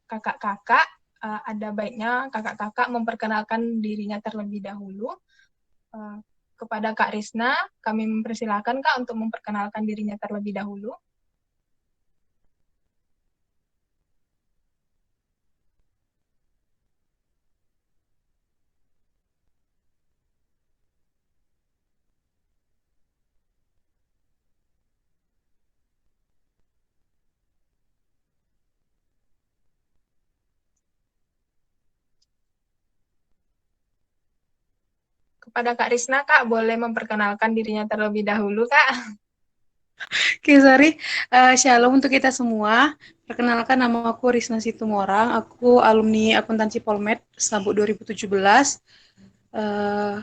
kakak-kakak, ada baiknya kakak-kakak memperkenalkan dirinya terlebih dahulu. Kepada Kak Risna, kami mempersilahkan Kak untuk memperkenalkan dirinya terlebih dahulu. Kepada Kak Risna, Kak, boleh memperkenalkan dirinya terlebih dahulu, Kak. Oke, sorry. Shalom untuk kita semua. Perkenalkan, nama aku Risna Situmorang. Aku alumni akuntansi Polmed Sabuk 2017. Eh,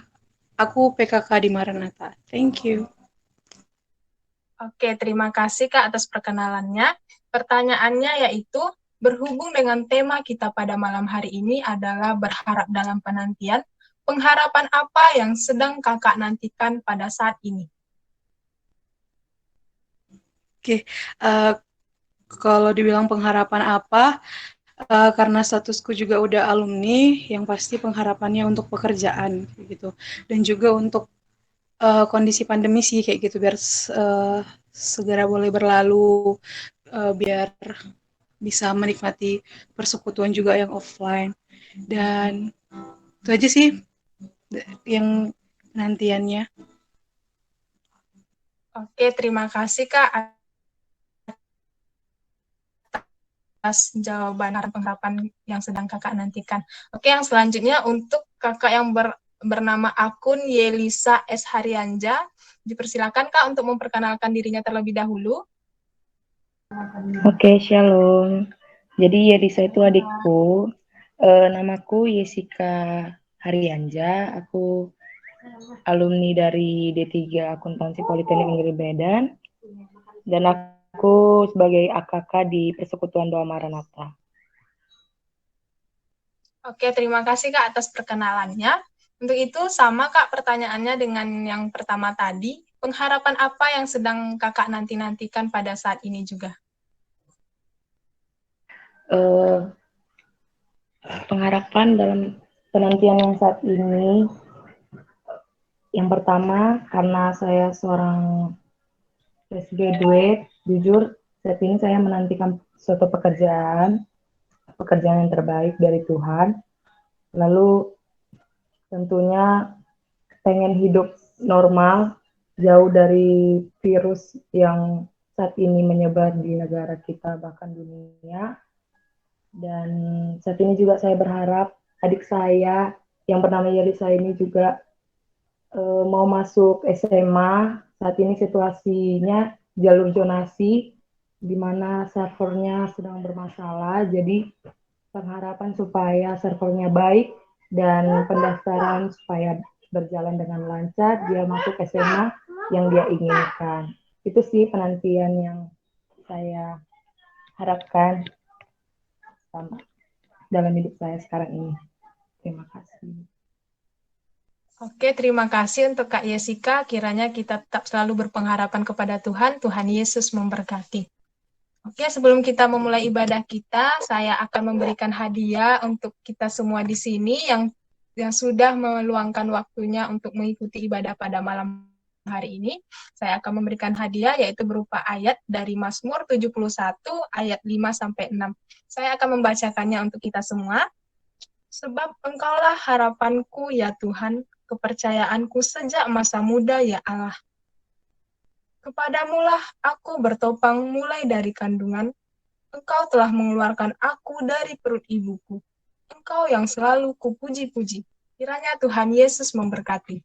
aku PKK di Maranatha. Thank you. Oke, terima kasih Kak atas perkenalannya. Pertanyaannya yaitu, berhubung dengan tema kita pada malam hari ini adalah berharap dalam penantian, pengharapan apa yang sedang Kakak nantikan pada saat ini? Oke, kalau dibilang pengharapan apa, karena statusku juga udah alumni, yang pasti pengharapannya untuk pekerjaan gitu, dan juga untuk kondisi pandemi sih kayak gitu, biar segera boleh berlalu, biar bisa menikmati persekutuan juga yang offline. Dan itu aja sih yang nantiannya. Oke, terima kasih Kak atas jawaban pengharapan yang sedang Kakak nantikan. Oke, yang selanjutnya untuk Kakak yang bernama akun Yelisa S. Harianja, dipersilakan Kak untuk memperkenalkan dirinya terlebih dahulu. Oke, shalom. Jadi Yelisa itu adikku. Namaku Yesika Harianja. Aku alumni dari D3 Akuntansi Politeknik Negeri Medan. Dan aku sebagai AKK di Persekutuan Doa Maranatha. Oke, terima kasih Kak atas perkenalannya. Untuk itu sama Kak pertanyaannya dengan yang pertama tadi. Pengharapan apa yang sedang Kakak nanti-nantikan pada saat ini juga? Pengharapan dalam penantian yang saat ini, yang pertama karena saya seorang fresh graduate, jujur saat ini saya menantikan suatu pekerjaan yang terbaik dari Tuhan. Lalu tentunya pengen hidup normal, jauh dari virus yang saat ini menyebar di negara kita bahkan dunia. Dan saat ini juga saya berharap adik saya yang bernama Yelisa ini juga mau masuk SMA. Saat ini situasinya jalur zonasi di mana servernya sedang bermasalah. Jadi pengharapan supaya servernya baik dan pendaftaran supaya berjalan dengan lancar, dia masuk SMA yang dia inginkan. Itu sih penantian yang saya harapkan sama dalam hidup saya sekarang ini. Terima kasih. Oke, terima kasih untuk Kak Yesika. Kiranya kita tetap selalu berpengharapan kepada Tuhan. Tuhan Yesus memberkati. Oke, sebelum kita memulai ibadah kita, saya akan memberikan hadiah untuk kita semua di sini yang sudah meluangkan waktunya untuk mengikuti ibadah pada malam hari ini. Saya akan memberikan hadiah yaitu berupa ayat dari Mazmur 71 ayat 5 sampai 6. Saya akan membacakannya untuk kita semua. Sebab Engkaulah harapanku ya Tuhan, kepercayaanku sejak masa muda ya Allah. Kepadamulah aku bertopang mulai dari kandungan. Engkau telah mengeluarkan aku dari perut ibuku. Engkau yang selalu kupuji-puji. Kiranya Tuhan Yesus memberkati.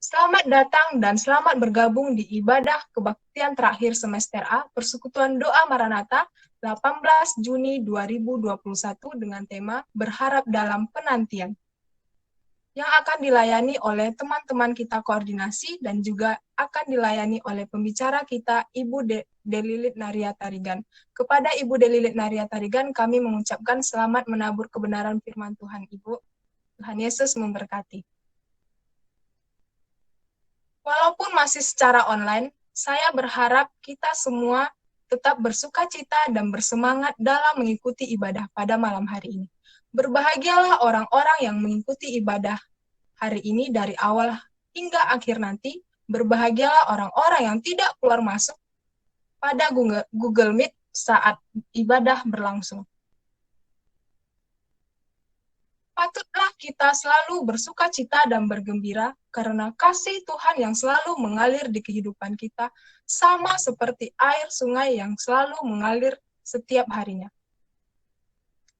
Selamat datang dan selamat bergabung di ibadah kebaktian terakhir semester A Persekutuan Doa Maranatha 18 Juni 2021 dengan tema Berharap dalam Penantian, yang akan dilayani oleh teman-teman kita koordinasi dan juga akan dilayani oleh pembicara kita, Ibu Delilit Naria Tarigan. Kepada Ibu Delilit Naria Tarigan, kami mengucapkan selamat menabur kebenaran firman Tuhan, Ibu. Tuhan Yesus memberkati. Walaupun masih secara online, saya berharap kita semua tetap bersuka cita dan bersemangat dalam mengikuti ibadah pada malam hari ini. Berbahagialah orang-orang yang mengikuti ibadah hari ini dari awal hingga akhir nanti. Berbahagialah orang-orang yang tidak keluar masuk pada Google Meet saat ibadah berlangsung. Patutlah kita selalu bersuka cita dan bergembira karena kasih Tuhan yang selalu mengalir di kehidupan kita sama seperti air sungai yang selalu mengalir setiap harinya.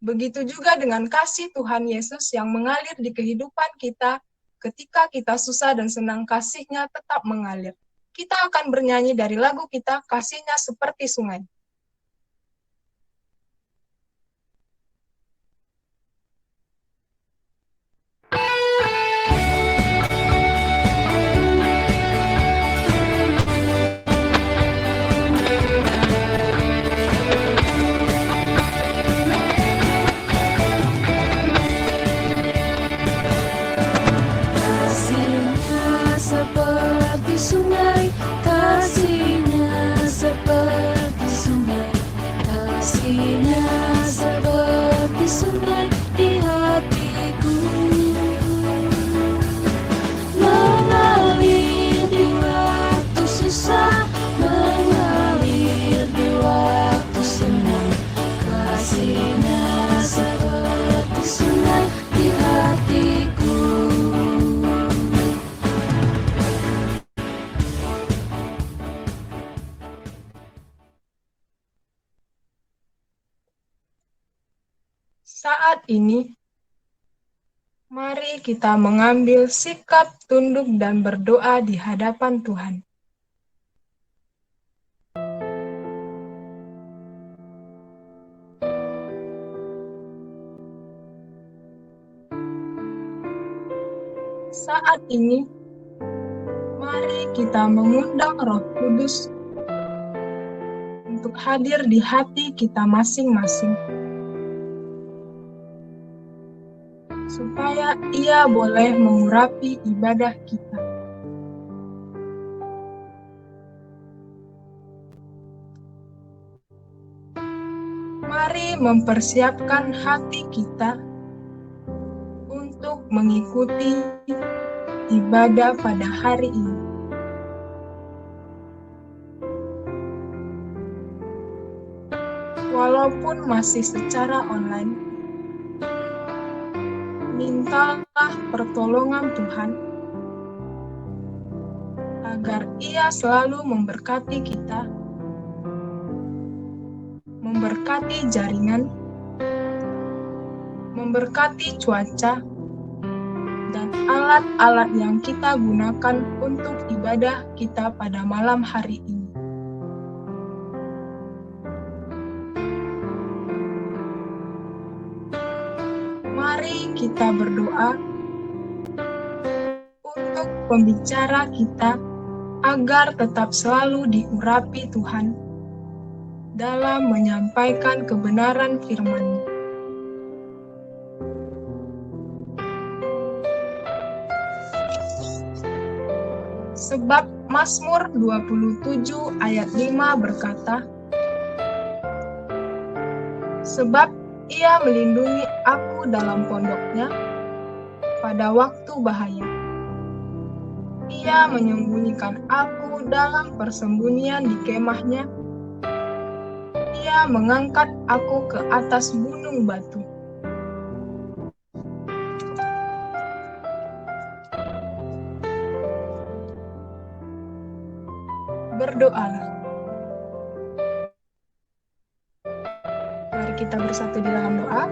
Begitu juga dengan kasih Tuhan Yesus yang mengalir di kehidupan kita ketika kita susah dan senang, kasih-Nya tetap mengalir. Kita akan bernyanyi dari lagu kita, Kasih-Nya Seperti Sungai. Kasih-Nya seperti sungai, kasih-Nya seperti sungai, kasih-Nya seperti sungai di hatiku. Mengalir di waktu susah, mengalir di waktu senang, kasih-Nya seperti sungai di hatiku. Saat ini, mari kita mengambil sikap tunduk dan berdoa di hadapan Tuhan. Saat ini, mari kita mengundang Roh Kudus untuk hadir di hati kita masing-masing, supaya Ia boleh mengurapi ibadah kita. Mari mempersiapkan hati kita untuk mengikuti ibadah pada hari ini. Walaupun masih secara online, mintalah pertolongan Tuhan agar Ia selalu memberkati kita, memberkati jaringan, memberkati cuaca, dan alat-alat yang kita gunakan untuk ibadah kita pada malam hari ini. Mari kita berdoa untuk pembicara kita agar tetap selalu diurapi Tuhan dalam menyampaikan kebenaran firman-Nya. Sebab Mazmur 27 ayat 5 berkata, sebab Ia melindungi aku dalam pondok-Nya pada waktu bahaya. Ia menyembunyikan aku dalam persembunyian di kemah-Nya. Ia mengangkat aku ke atas gunung batu. Berdoalah. Mari kita bersatu di dalam doa.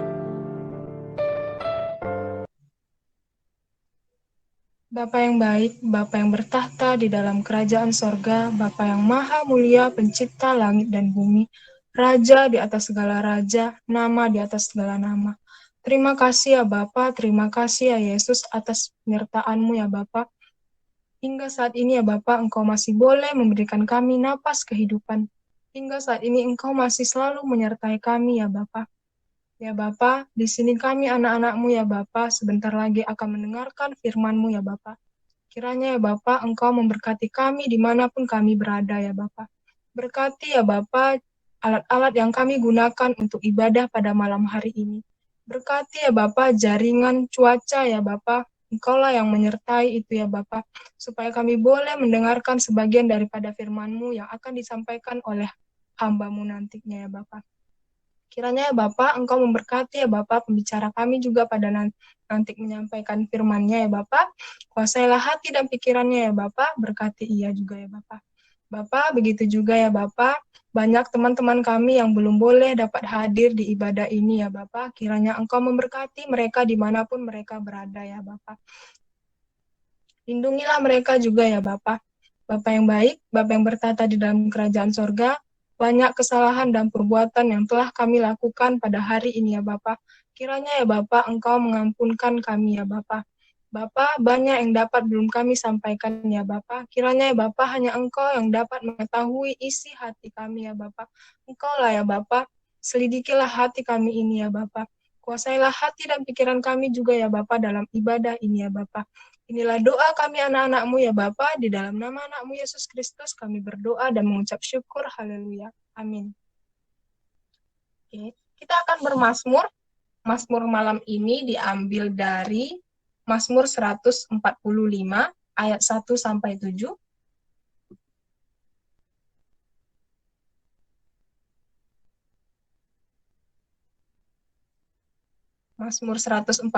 Bapa yang baik, Bapa yang bertahta di dalam kerajaan sorga, Bapa yang maha mulia, pencipta langit dan bumi, Raja di atas segala raja, nama di atas segala nama. Terima kasih ya Bapa, terima kasih ya Yesus atas penyertaan-Mu ya Bapa. Hingga saat ini ya Bapa, Engkau masih boleh memberikan kami napas kehidupan. Hingga saat ini Engkau masih selalu menyertai kami ya Bapa. Ya Bapa, di sini kami anak-anak-Mu ya Bapa, sebentar lagi akan mendengarkan firman-Mu ya Bapa. Kiranya ya Bapa, Engkau memberkati kami dimanapun kami berada ya Bapa. Berkati ya Bapa, alat-alat yang kami gunakan untuk ibadah pada malam hari ini. Berkati ya Bapa jaringan cuaca ya Bapa, Engkaulah yang menyertai itu ya Bapa, supaya kami boleh mendengarkan sebagian daripada firman-Mu yang akan disampaikan oleh hamba-Mu nantinya ya Bapa. Kiranya ya Bapa, Engkau memberkati ya Bapa pembicara kami juga pada nanti menyampaikan firman-Nya ya Bapa. Kuasailah hati dan pikirannya ya Bapa, berkati ia juga ya Bapa. Bapa, begitu juga ya Bapa, banyak teman-teman kami yang belum boleh dapat hadir di ibadah ini ya Bapa. Kiranya Engkau memberkati mereka dimanapun mereka berada ya Bapa. Lindungilah mereka juga ya Bapa. Bapa yang baik, Bapa yang bertata di dalam kerajaan sorga, banyak kesalahan dan perbuatan yang telah kami lakukan pada hari ini ya Bapa. Kiranya ya Bapa, Engkau mengampunkan kami ya Bapa. Bapa, banyak yang dapat belum kami sampaikan ya Bapa. Kiranya ya Bapa, hanya Engkau yang dapat mengetahui isi hati kami ya Bapa. Engkau lah ya Bapa, selidikilah hati kami ini ya Bapa. Kuasailah hati dan pikiran kami juga ya Bapa dalam ibadah ini ya Bapa. Inilah doa kami anak-anak-Mu ya Bapa, di dalam nama anak-Mu Yesus Kristus kami berdoa dan mengucap syukur. Haleluya. Amin. Oke, kita akan bermazmur. Mazmur malam ini diambil dari Mazmur 145 ayat 1 sampai 7. Mazmur 145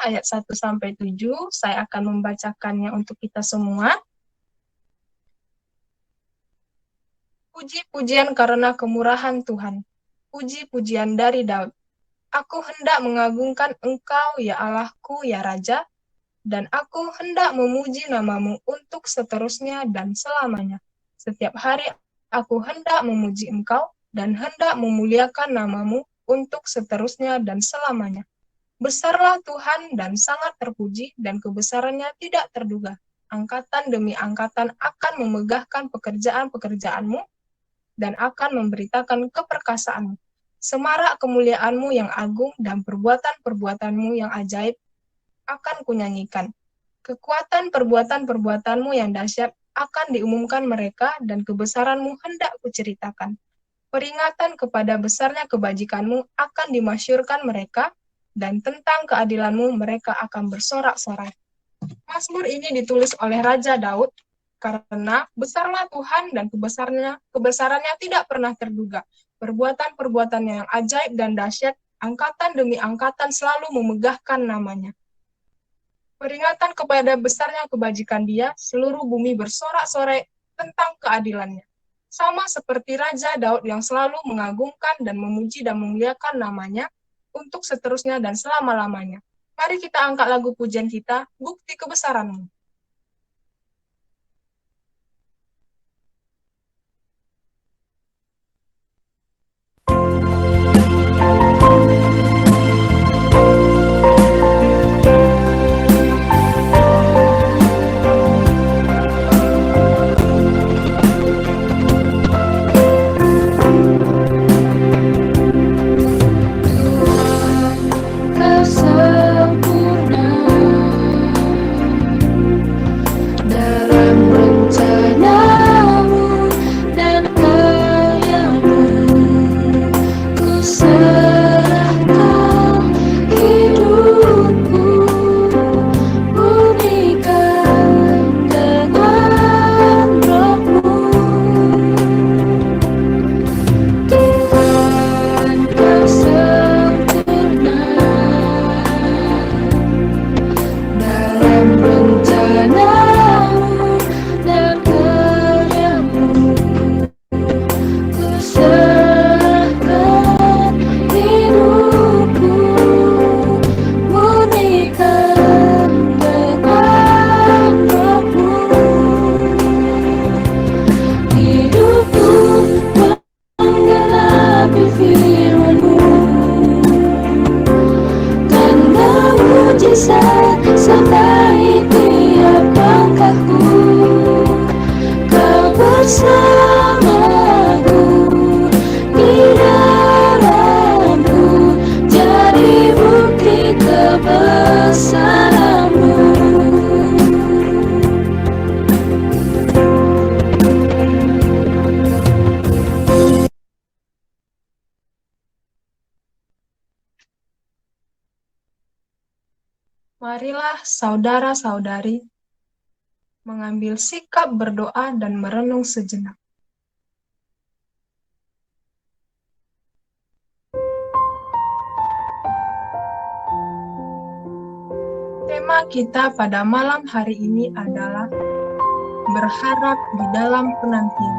ayat 1 sampai 7, saya akan membacakannya untuk kita semua. Puji-pujian karena kemurahan Tuhan. Puji-pujian dari Daud. Aku hendak mengagungkan Engkau, ya Allahku, ya Raja, dan aku hendak memuji nama-Mu untuk seterusnya dan selamanya. Setiap hari aku hendak memuji Engkau dan hendak memuliakan nama-Mu untuk seterusnya dan selamanya. Besarlah Tuhan dan sangat terpuji, dan kebesarannya tidak terduga. Angkatan demi angkatan akan memegahkan pekerjaan-pekerjaan-Mu dan akan memberitakan keperkasaanmu. Semarak kemuliaan-Mu yang agung dan perbuatan-perbuatan-Mu yang ajaib akan kunyanyikan. Kekuatan perbuatan-perbuatan-Mu yang dahsyat akan diumumkan mereka, dan kebesaran-Mu hendak kuceritakan. Peringatan kepada besarnya kebajikan-Mu akan dimasyurkan mereka, dan tentang keadilan-Mu mereka akan bersorak-sorai. Mazmur ini ditulis oleh Raja Daud, karena besarlah Tuhan dan kebesarannya tidak pernah terduga. Perbuatan-perbuatannya yang ajaib dan dahsyat, angkatan demi angkatan selalu memegahkan namanya. Peringatan kepada besarnya kebajikan Dia, seluruh bumi bersorak-sorai tentang keadilannya. Sama seperti Raja Daud yang selalu mengagungkan dan memuji dan memuliakan namanya untuk seterusnya dan selama-lamanya. Mari kita angkat lagu pujian kita, Bukti Kebesaran-Mu. Kau sempurna. Marilah saudara-saudari mengambil sikap berdoa dan merenung sejenak. Tema kita pada malam hari ini adalah berharap di dalam penantian.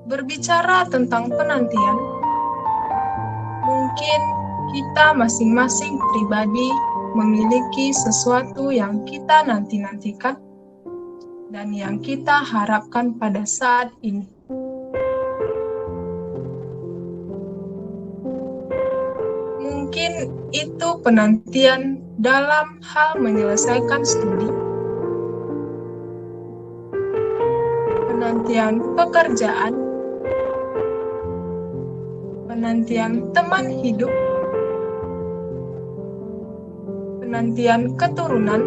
Berbicara tentang penantian, mungkin kita masing-masing pribadi memiliki sesuatu yang kita nanti-nantikan dan yang kita harapkan pada saat ini. Mungkin itu penantian dalam hal menyelesaikan studi, penantian pekerjaan, penantian teman hidup, penantian keturunan,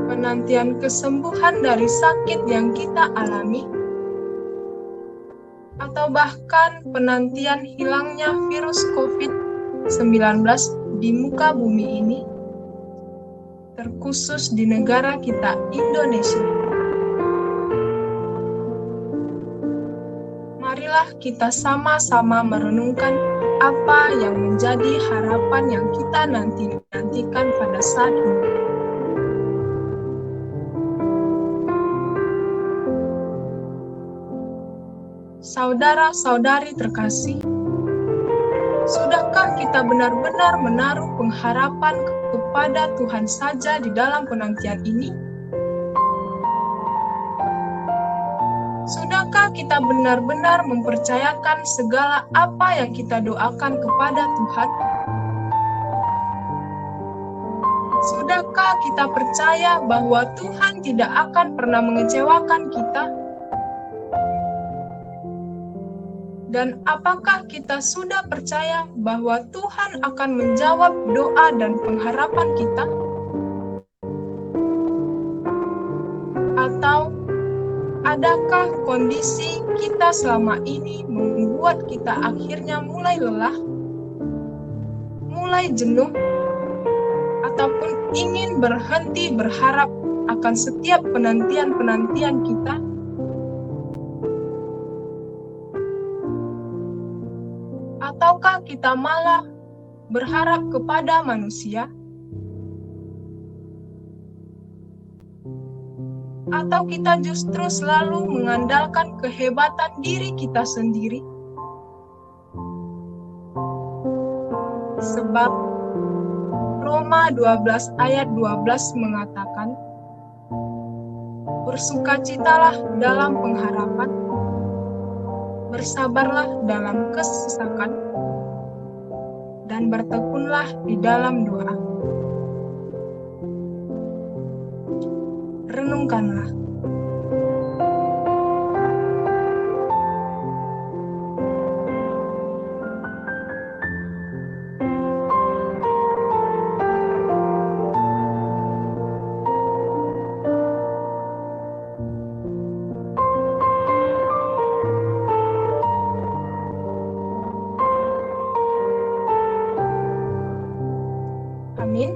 penantian kesembuhan dari sakit yang kita alami, atau bahkan penantian hilangnya virus COVID-19 di muka bumi ini, terkhusus di negara kita, Indonesia. Marilah kita sama-sama merenungkan apa yang menjadi harapan yang kita nantikan pada saat ini. Saudara-saudari terkasih, sudahkah kita benar-benar menaruh pengharapan kepada Tuhan saja di dalam penantian ini? Sudahkah kita benar-benar mempercayakan segala apa yang kita doakan kepada Tuhan? Sudahkah kita percaya bahwa Tuhan tidak akan pernah mengecewakan kita? Dan apakah kita sudah percaya bahwa Tuhan akan menjawab doa dan pengharapan kita? Atau adakah kondisi kita selama ini membuat kita akhirnya mulai lelah, mulai jenuh, ataupun ingin berhenti berharap akan setiap penantian-penantian kita? Ataukah kita malah berharap kepada manusia? Atau kita justru selalu mengandalkan kehebatan diri kita sendiri? Sebab Roma 12 ayat 12 mengatakan, bersukacitalah dalam pengharapan, bersabarlah dalam kesesakan, dan bertekunlah di dalam doa. Renungkanlah. Amin.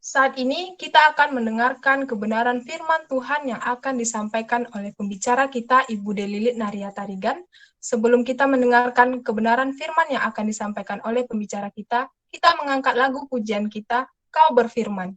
Saat ini kita akan mendengarkan kebenaran firman Tuhan yang akan disampaikan oleh pembicara kita, Ibu Delilit Naria Tarigan. Sebelum kita mendengarkan kebenaran firman yang akan disampaikan oleh pembicara kita mengangkat lagu pujian kita, Kau Berfirman.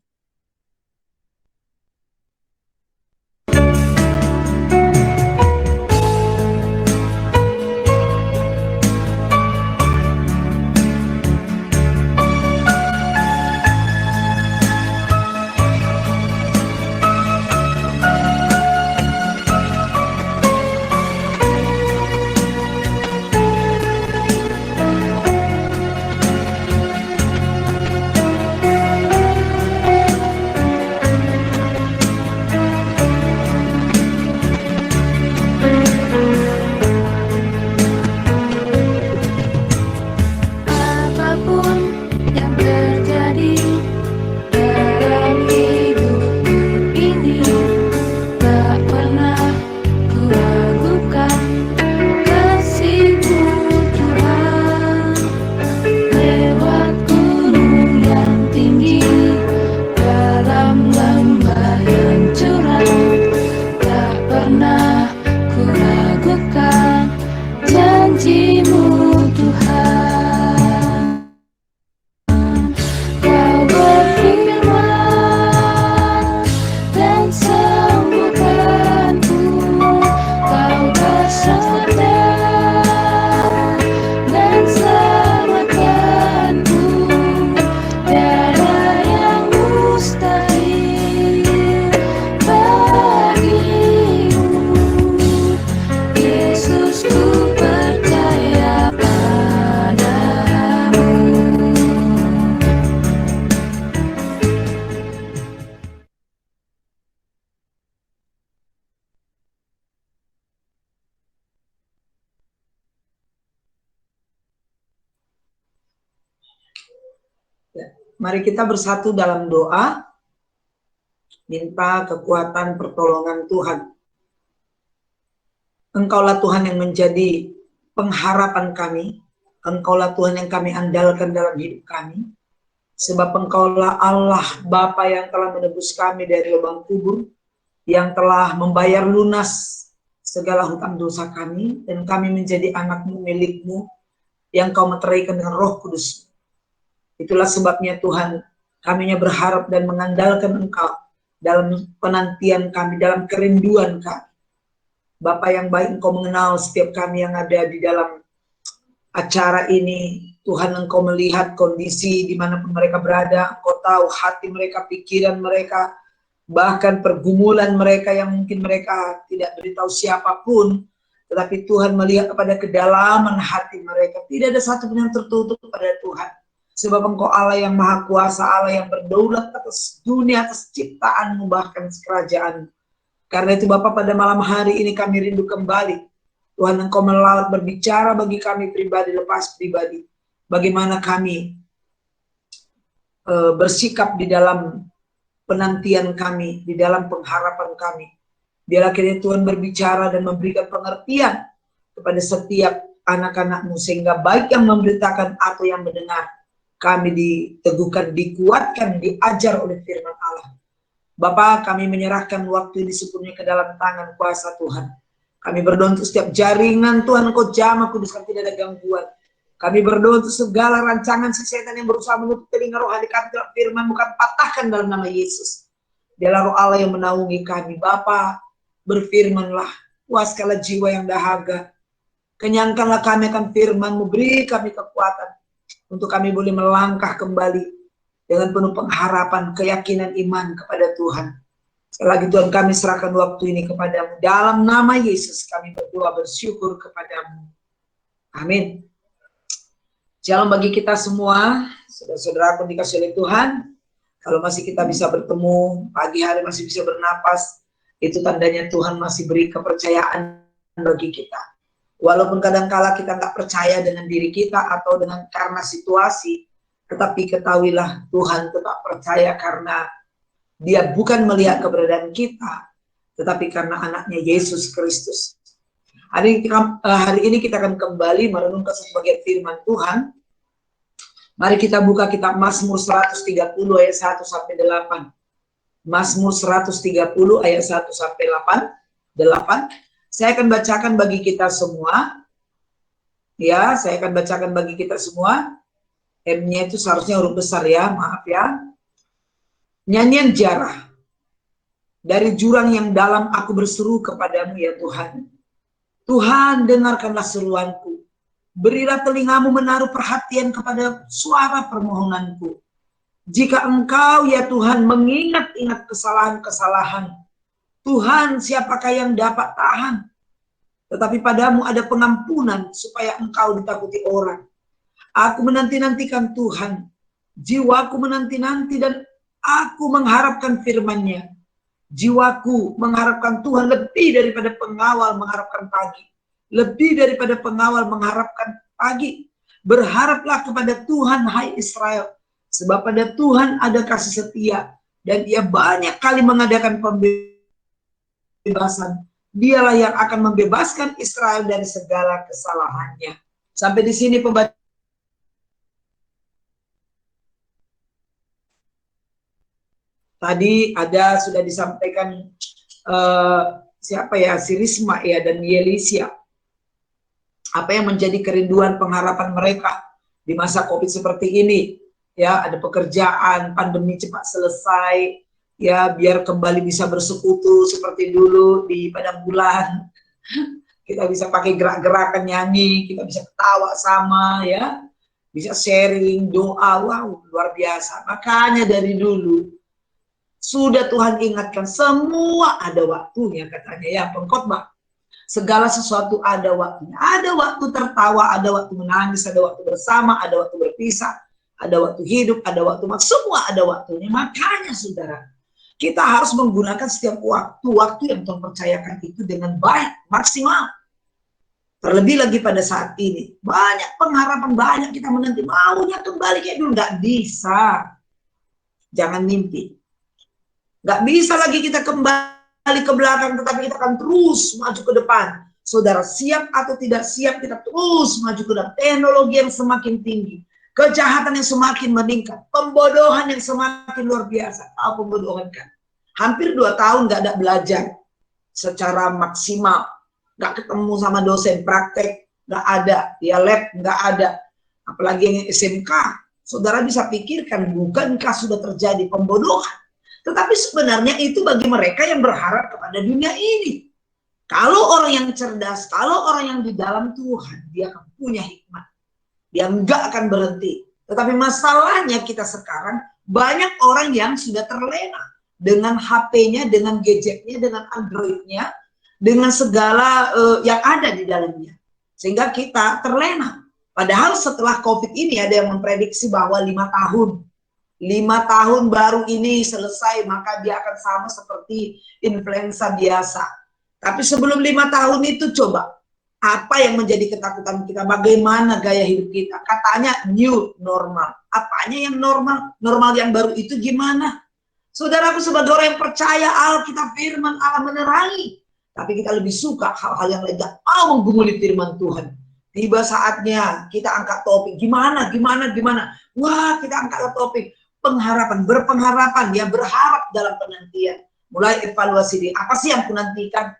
Mari kita bersatu dalam doa, minta kekuatan pertolongan Tuhan. Engkaulah Tuhan yang menjadi pengharapan kami, Engkaulah Tuhan yang kami andalkan dalam hidup kami, sebab Engkaulah Allah Bapa yang telah menebus kami dari lubang kubur, yang telah membayar lunas segala hutang dosa kami, dan kami menjadi anak-Mu, milik-Mu, yang Kau meteraikan dengan Roh Kudus. Itulah sebabnya Tuhan, kami berharap dan mengandalkan Engkau dalam penantian kami, dalam kerinduan kami. Bapa yang baik, Engkau mengenal setiap kami yang ada di dalam acara ini. Tuhan, Engkau melihat kondisi di mana mereka berada, Engkau tahu hati mereka, pikiran mereka, bahkan pergumulan mereka yang mungkin mereka tidak beritahu siapapun, tetapi Tuhan melihat kepada kedalaman hati mereka. Tidak ada satu pun yang tertutup kepada Tuhan. Sebab Engkau Allah yang maha kuasa, Allah yang berdaulat atas dunia, atas ciptaan-Mu, bahkan kerajaan. Karena itu Bapa, pada malam hari ini kami rindu kembali. Tuhan, Engkau melawat berbicara bagi kami pribadi lepas pribadi. Bagaimana kami bersikap di dalam penantian kami, di dalam pengharapan kami. Biarlah kiranya Tuhan berbicara dan memberikan pengertian kepada setiap anak-anak-Mu, sehingga baik yang memberitakan atau yang mendengar, kami diteguhkan, dikuatkan, diajar oleh firman Allah. Bapa, kami menyerahkan waktu ini sepenuhnya ke dalam tangan kuasa Tuhan. Kami berdoa untuk setiap jaringan Tuhan, Engkau jamah kuduskan, tidak ada gangguan. Kami berdoa untuk segala rancangan setan yang berusaha menutup telinga rohani kami dalam firman, bukan patahkan dalam nama Yesus. Dialah Roh Allah yang menaungi kami. Bapa, berfirmanlah, puaskanlah jiwa yang dahaga. Kenyangkanlah kami akan firman-Mu, beri kami kekuatan untuk kami boleh melangkah kembali dengan penuh pengharapan, keyakinan, iman kepada Tuhan. Sekali lagi Tuhan, kami serahkan waktu ini kepada-Mu. Dalam nama Yesus kami berdoa, bersyukur kepada-Mu. Amin. Shalom bagi kita semua, saudara-saudara aku dikasih oleh Tuhan. Kalau masih kita bisa bertemu, pagi hari masih bisa bernapas, itu tandanya Tuhan masih beri kepercayaan bagi kita. Walaupun kadang-kala kita nggak percaya dengan diri kita atau dengan karena situasi, tetapi ketahuilah Tuhan tetap percaya karena Dia bukan melihat keberadaan kita, tetapi karena anaknya Yesus Kristus. Hari ini kita akan kembali merenungkan sebagian firman Tuhan. Mari kita buka kitab Mazmur 130 ayat 1 sampai 8. Mazmur 130 ayat 1 sampai 8. Saya akan bacakan bagi kita semua. Ya, saya akan bacakan bagi kita semua. M-nya itu seharusnya huruf besar ya, maaf ya. Nyanyian Jarah. Dari jurang yang dalam aku berseru kepadamu ya Tuhan. Tuhan, dengarkanlah seruanku. Berilah telingamu menaruh perhatian kepada suara permohonanku. Jika Engkau ya Tuhan mengingat-ingat kesalahan-kesalahan, Tuhan, siapakah yang dapat tahan? Tetapi padamu ada pengampunan supaya Engkau ditakuti orang. Aku menanti-nantikan Tuhan. Jiwaku menanti-nanti dan aku mengharapkan firman-Nya. Jiwaku mengharapkan Tuhan lebih daripada pengawal mengharapkan pagi. Lebih daripada pengawal mengharapkan pagi. Berharaplah kepada Tuhan, hai Israel. Sebab pada Tuhan ada kasih setia. Dan Ia banyak kali mengadakan pembebasan. Dialah yang akan membebaskan Israel dari segala kesalahannya. Sampai di sini pembacaan. Tadi ada sudah disampaikan siapa ya, si Risma ya dan Yelisia. Apa yang menjadi kerinduan pengharapan mereka di masa Covid seperti ini? Ya, ada pekerjaan, pandemi cepat selesai, ya biar kembali bisa bersekutu seperti dulu di padang bulan. Kita bisa pakai gerak-gerakan nyanyi, kita bisa ketawa sama ya, bisa sharing doa, wow luar biasa. Makanya dari dulu sudah Tuhan ingatkan semua ada waktunya katanya ya pengkhotbah. Segala sesuatu ada waktunya. Ada waktu tertawa, ada waktu menangis, ada waktu bersama, ada waktu berpisah, ada waktu hidup, ada waktu mati. Semua ada waktunya. Makanya saudara, kita harus menggunakan setiap waktu yang Tuhan percayakan itu dengan baik, maksimal. Terlebih lagi pada saat ini. Banyak pengharapan, banyak kita menanti. Maunya kembali kayak dulu. Nggak bisa. Jangan mimpi. Nggak bisa lagi kita kembali ke belakang, tetapi kita akan terus maju ke depan. Saudara, siap atau tidak siap, kita terus maju ke depan. Teknologi yang semakin tinggi, kejahatan yang semakin meningkat, pembodohan yang semakin luar biasa. Pembodohan kan. Hampir 2 tahun nggak ada belajar secara maksimal. Nggak ketemu sama dosen praktek, nggak ada. Ya lab, nggak ada. Apalagi yang SMK. Saudara bisa pikirkan, bukankah sudah terjadi pembodohan? Tetapi sebenarnya itu bagi mereka yang berharap kepada dunia ini. Kalau orang yang cerdas, kalau orang yang di dalam Tuhan, dia akan punya hikmat. Dia enggak akan berhenti. Tetapi masalahnya kita sekarang, banyak orang yang sudah terlena dengan HP-nya, dengan gadgetnya, dengan Android-nya, dengan segala yang ada di dalamnya. Sehingga kita terlena. Padahal setelah COVID ini ada yang memprediksi bahwa 5 tahun baru ini selesai, maka dia akan sama seperti influenza biasa. Tapi sebelum 5 tahun itu coba, apa yang menjadi ketakutan kita? Bagaimana gaya hidup kita? Katanya new normal. Apanya yang normal? Normal yang baru itu gimana? Saudaraku, sebagai orang yang percaya Alkitab firman Allah menerangi. Tapi kita lebih suka hal-hal yang lega. Menggumuli firman Tuhan. Tiba saatnya kita angkat topik. Gimana? Wah, kita angkat topik. Pengharapan, berpengharapan. Ya, berharap dalam penantian. Mulai evaluasi diri. Apa sih yang aku nantikan?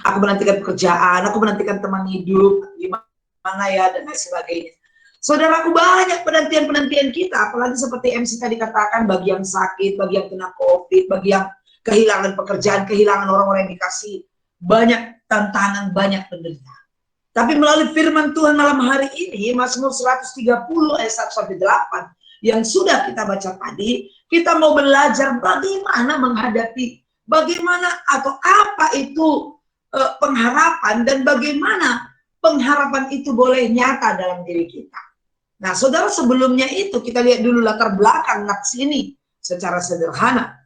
Aku menantikan pekerjaan, aku menantikan teman hidup, gimana ya, dan lain sebagainya. Saudaraku, banyak penantian-penantian kita, apalagi seperti MC tadi katakan, bagi yang sakit, bagi yang kena COVID, bagi yang kehilangan pekerjaan, kehilangan orang-orang yang dikasih, banyak tantangan, banyak penderitaan. Tapi melalui firman Tuhan malam hari ini, Mazmur 130 ayat 1-8, yang sudah kita baca tadi, kita mau belajar bagaimana menghadapi, bagaimana atau apa itu pengharapan, dan bagaimana pengharapan itu boleh nyata dalam diri kita. Nah, saudara, sebelumnya itu kita lihat dulu latar belakang nats ini secara sederhana.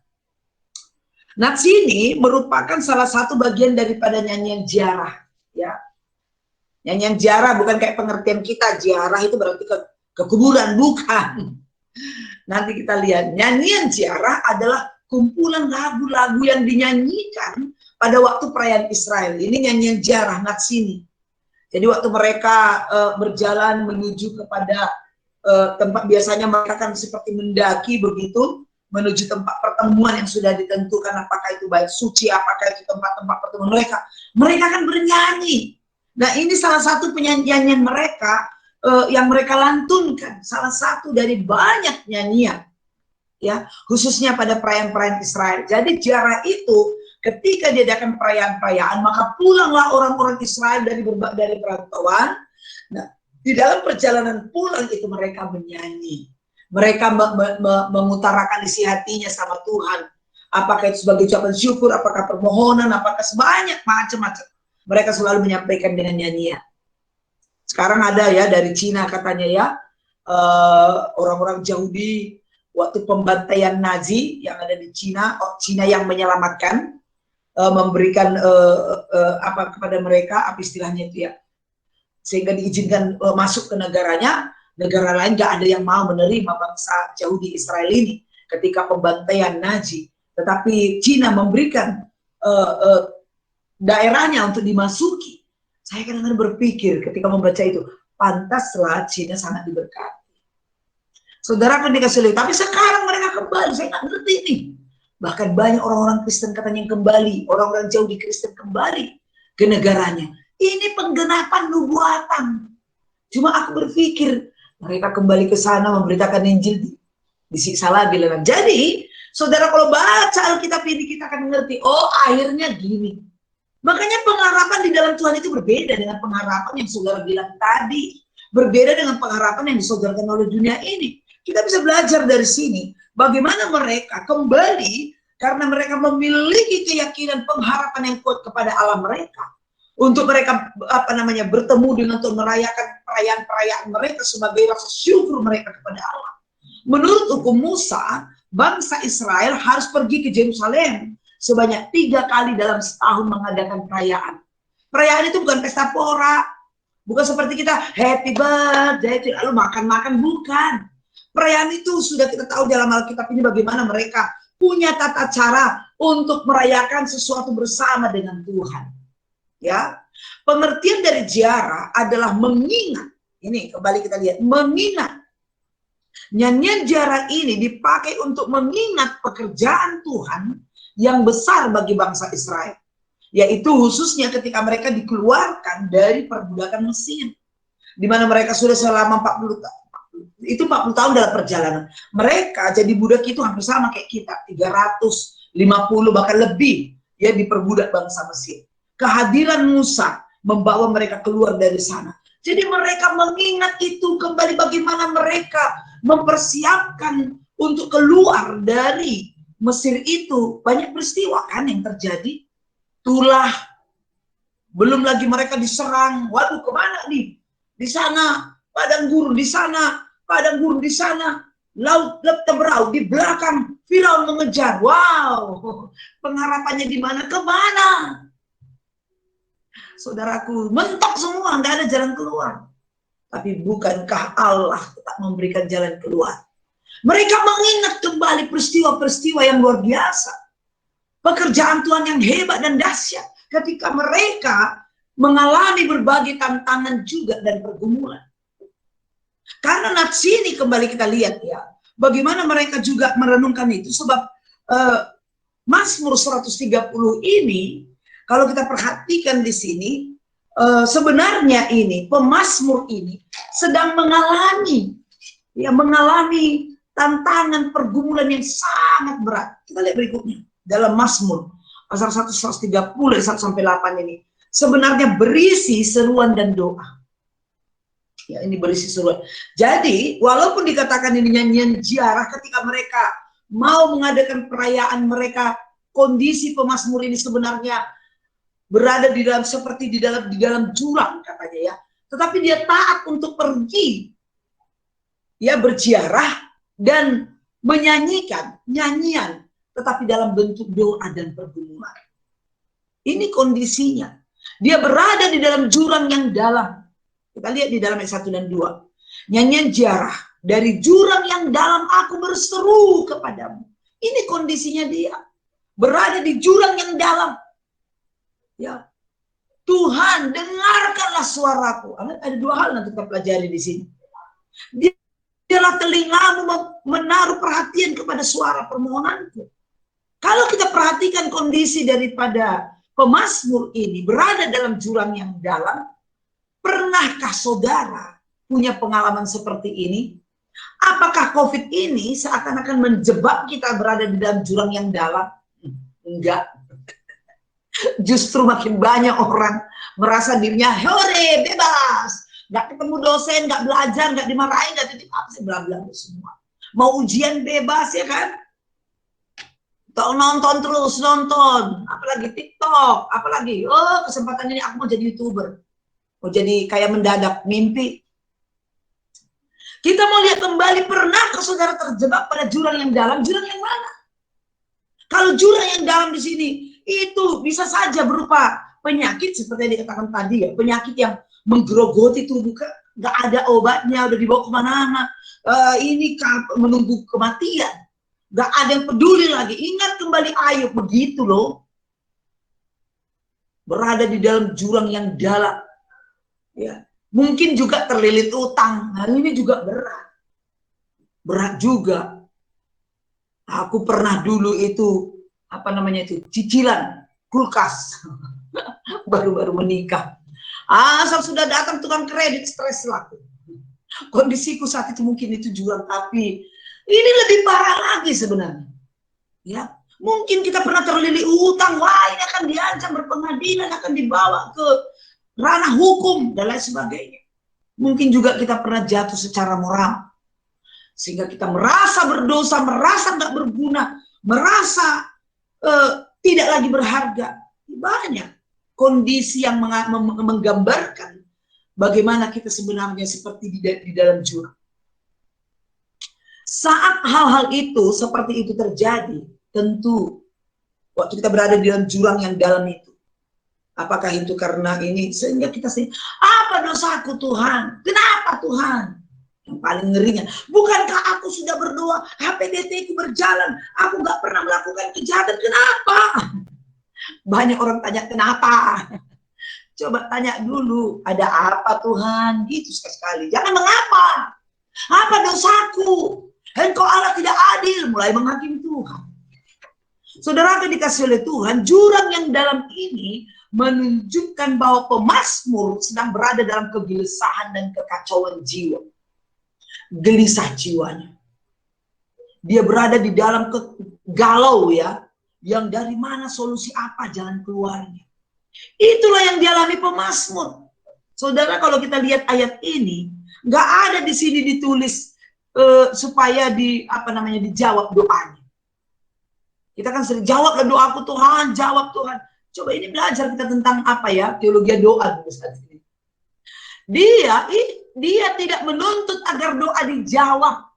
Nats ini merupakan salah satu bagian daripada nyanyian ziarah, ya. Nyanyian ziarah bukan kayak pengertian kita, ziarah itu berarti ke kuburan, bukan. Nanti kita lihat, nyanyian ziarah adalah kumpulan lagu-lagu yang dinyanyikan pada waktu perayaan Israel. Ini nyanyian ziarah, nats ini. Jadi waktu mereka berjalan menuju kepada tempat, biasanya mereka kan seperti mendaki begitu, menuju tempat pertemuan yang sudah ditentukan, apakah itu bait suci, apakah itu tempat-tempat pertemuan mereka. Mereka kan bernyanyi. Nah, ini salah satu penyanyian mereka yang mereka lantunkan, salah satu dari banyak nyanyian, ya, khususnya pada perayaan-perayaan Israel. Jadi ziarah itu ketika diadakan perayaan-perayaan, maka pulanglah orang-orang Israel dari perantauan. Nah, di dalam perjalanan pulang itu mereka menyanyi. Mereka mengutarakan isi hatinya sama Tuhan. Apakah itu sebagai ucapan syukur, apakah permohonan, apakah sebanyak macam-macam. Mereka selalu menyampaikan dengan nyanyian. Sekarang ada ya dari Cina katanya ya, orang-orang Yahudi waktu pembantaian Nazi yang ada di Cina, Cina yang menyelamatkan, memberikan apa kepada mereka, apa istilahnya itu ya, sehingga diizinkan masuk ke negaranya. Negara lain gak ada yang mau menerima bangsa Yahudi Israel ini ketika pembantaian Nazi, tetapi Cina memberikan daerahnya untuk dimasuki. Saya kadang-kadang berpikir ketika membaca itu, pantaslah Cina sangat diberkati. Saudara kan dikasih lihat, tapi sekarang mereka kembali, saya nggak ngerti nih. Bahkan banyak orang-orang Kristen katanya yang kembali, orang-orang jauh di Kristen kembali ke negaranya. Ini penggenapan nubuatan. Cuma aku berpikir, mereka kembali ke sana memberitakan Injil, disiksa lagi. Jadi, saudara, kalau baca Alkitab ini kita akan mengerti, oh akhirnya gini. Makanya pengharapan di dalam Tuhan itu berbeda dengan pengharapan yang saudara bilang tadi. Berbeda dengan pengharapan yang disodorkan oleh dunia ini. Kita bisa belajar dari sini bagaimana mereka kembali karena mereka memiliki keyakinan pengharapan yang kuat kepada Allah mereka. Untuk mereka bertemu dengan Tuhan, merayakan perayaan-perayaan mereka sebagai rasa syukur mereka kepada Allah. Menurut hukum Musa, bangsa Israel harus pergi ke Yerusalem sebanyak 3 kali dalam setahun mengadakan perayaan. Perayaan itu bukan pesta pora, bukan seperti kita happy birthday lalu makan-makan, bukan. Perayaan itu sudah kita tahu dalam Alkitab ini bagaimana mereka punya tata cara untuk merayakan sesuatu bersama dengan Tuhan. Ya, pengertian dari ziarah adalah mengingat. Ini kembali kita lihat, mengingat. Nyanyian ziarah ini dipakai untuk mengingat pekerjaan Tuhan yang besar bagi bangsa Israel, yaitu khususnya ketika mereka dikeluarkan dari perbudakan Mesir, di mana mereka sudah selama 40 tahun dalam perjalanan. Mereka jadi budak itu hampir sama kayak kita, 350 bahkan lebih ya diperbudak bangsa Mesir. Kehadiran Musa membawa mereka keluar dari sana. Jadi mereka mengingat itu kembali bagaimana mereka mempersiapkan untuk keluar dari Mesir itu. Banyak peristiwa kan yang terjadi. Tulah, belum lagi mereka diserang. Waduh, kemana nih? Di sana padang gurun, di sana padang gurun, di sana laut Teberau, di belakang Firaun mengejar. Wow, pengharapannya di mana? Kemana? Saudaraku, mentok semua, nggak ada jalan keluar. Tapi bukankah Allah tak memberikan jalan keluar? Mereka mengingat kembali peristiwa-peristiwa yang luar biasa. Pekerjaan Tuhan yang hebat dan dahsyat ketika mereka mengalami berbagai tantangan juga dan pergumulan. Karena nats ini kembali kita lihat ya, bagaimana mereka juga merenungkan itu. Sebab Mazmur 130 ini, kalau kita perhatikan di sini, sebenarnya ini pemazmur ini sedang mengalami tantangan pergumulan yang sangat berat. Kita lihat berikutnya dalam Mazmur pasal 130 dari 1 sampai 8 ini sebenarnya berisi seruan dan doa. Ya, ini berisi seruan. Jadi walaupun dikatakan ini nyanyian ziarah, ketika mereka mau mengadakan perayaan mereka, kondisi pemazmur ini sebenarnya berada di dalam seperti di dalam jurang katanya ya. Tetapi dia taat untuk pergi ya berziarah dan menyanyikan nyanyian tetapi dalam bentuk doa dan pergumulan. Ini kondisinya. Dia berada di dalam jurang yang dalam. Kita lihat di dalam ayat 1 dan 2. Nyanyian ziarah, dari jurang yang dalam aku berseru kepadamu. Ini kondisinya dia. Berada di jurang yang dalam. Ya, Tuhan, dengarkanlah suaraku. Ada dua hal yang kita pelajari di sini. Dialah telingamu menaruh perhatian kepada suara permohonanku. Kalau kita perhatikan kondisi daripada pemazmur ini berada dalam jurang yang dalam, pernahkah saudara punya pengalaman seperti ini? Apakah COVID ini seakan-akan menjebak kita berada di dalam jurang yang dalam? Enggak. Justru makin banyak orang merasa dirinya hore, bebas, nggak ketemu dosen, nggak belajar, nggak dimarahin, nggak titip absen, bla-bla semua. Mau ujian bebas ya kan? Tau nonton terus, nonton, apalagi TikTok, apalagi kesempatan ini aku mau jadi YouTuber, mau jadi kayak mendadak mimpi. Kita mau lihat kembali, pernah ke saudara terjebak pada jurang yang dalam? Jurang yang mana? Kalau jurang yang dalam di sini itu bisa saja berupa penyakit seperti yang dikatakan tadi ya, penyakit yang menggerogoti tubuh, nggak ada obatnya, udah dibawa kemana-mana, ini menunggu kematian, nggak ada yang peduli lagi. Ingat kembali Ayub, begitu loh, berada di dalam jurang yang dalam, ya mungkin juga terlilit utang. Nah ini juga berat juga. Aku pernah dulu itu cicilan kulkas baru-baru menikah. Asal sudah datang tukang kredit, stres lah. Kondisiku saat itu mungkin itu jurang, tapi ini lebih parah lagi sebenarnya. Ya, mungkin kita pernah terlilit utang, wah ini akan diancam berpengadilan, akan dibawa ke ranah hukum dan lain sebagainya. Mungkin juga kita pernah jatuh secara moral, sehingga kita merasa berdosa, merasa nggak berguna, merasa tidak lagi berharga. Banyak kondisi yang menggambarkan bagaimana kita sebenarnya seperti di dalam jurang. Saat hal-hal itu seperti itu terjadi, tentu waktu kita berada di dalam jurang yang dalam itu, apakah itu karena ini sehingga kita apa dosaku Tuhan? Kenapa Tuhan? Yang paling ngerinya, bukankah aku sudah berdoa, HPDT ku berjalan, aku nggak pernah melakukan kejahatan, kenapa? Banyak orang tanya kenapa. Coba tanya dulu, ada apa Tuhan? Gitu sekali. Jangan mengapa. Apa dosaku? Engkau Allah tidak adil, mulai menghakimi Tuhan. Saudara dikasih oleh Tuhan, jurang yang dalam ini menunjukkan bahwa pemazmur sedang berada dalam kegelisahan dan kekacauan jiwa. Gelisah jiwanya. Dia berada di dalam galau ya, yang dari mana solusi apa jalan keluarnya. Itulah yang dialami pemazmur. Saudara, kalau kita lihat ayat ini, nggak ada di sini ditulis supaya dijawab doanya. Kita kan sering jawablah doaku Tuhan, jawab Tuhan. Coba ini belajar kita tentang teologi doa saat ini. Dia tidak menuntut agar doa dijawab,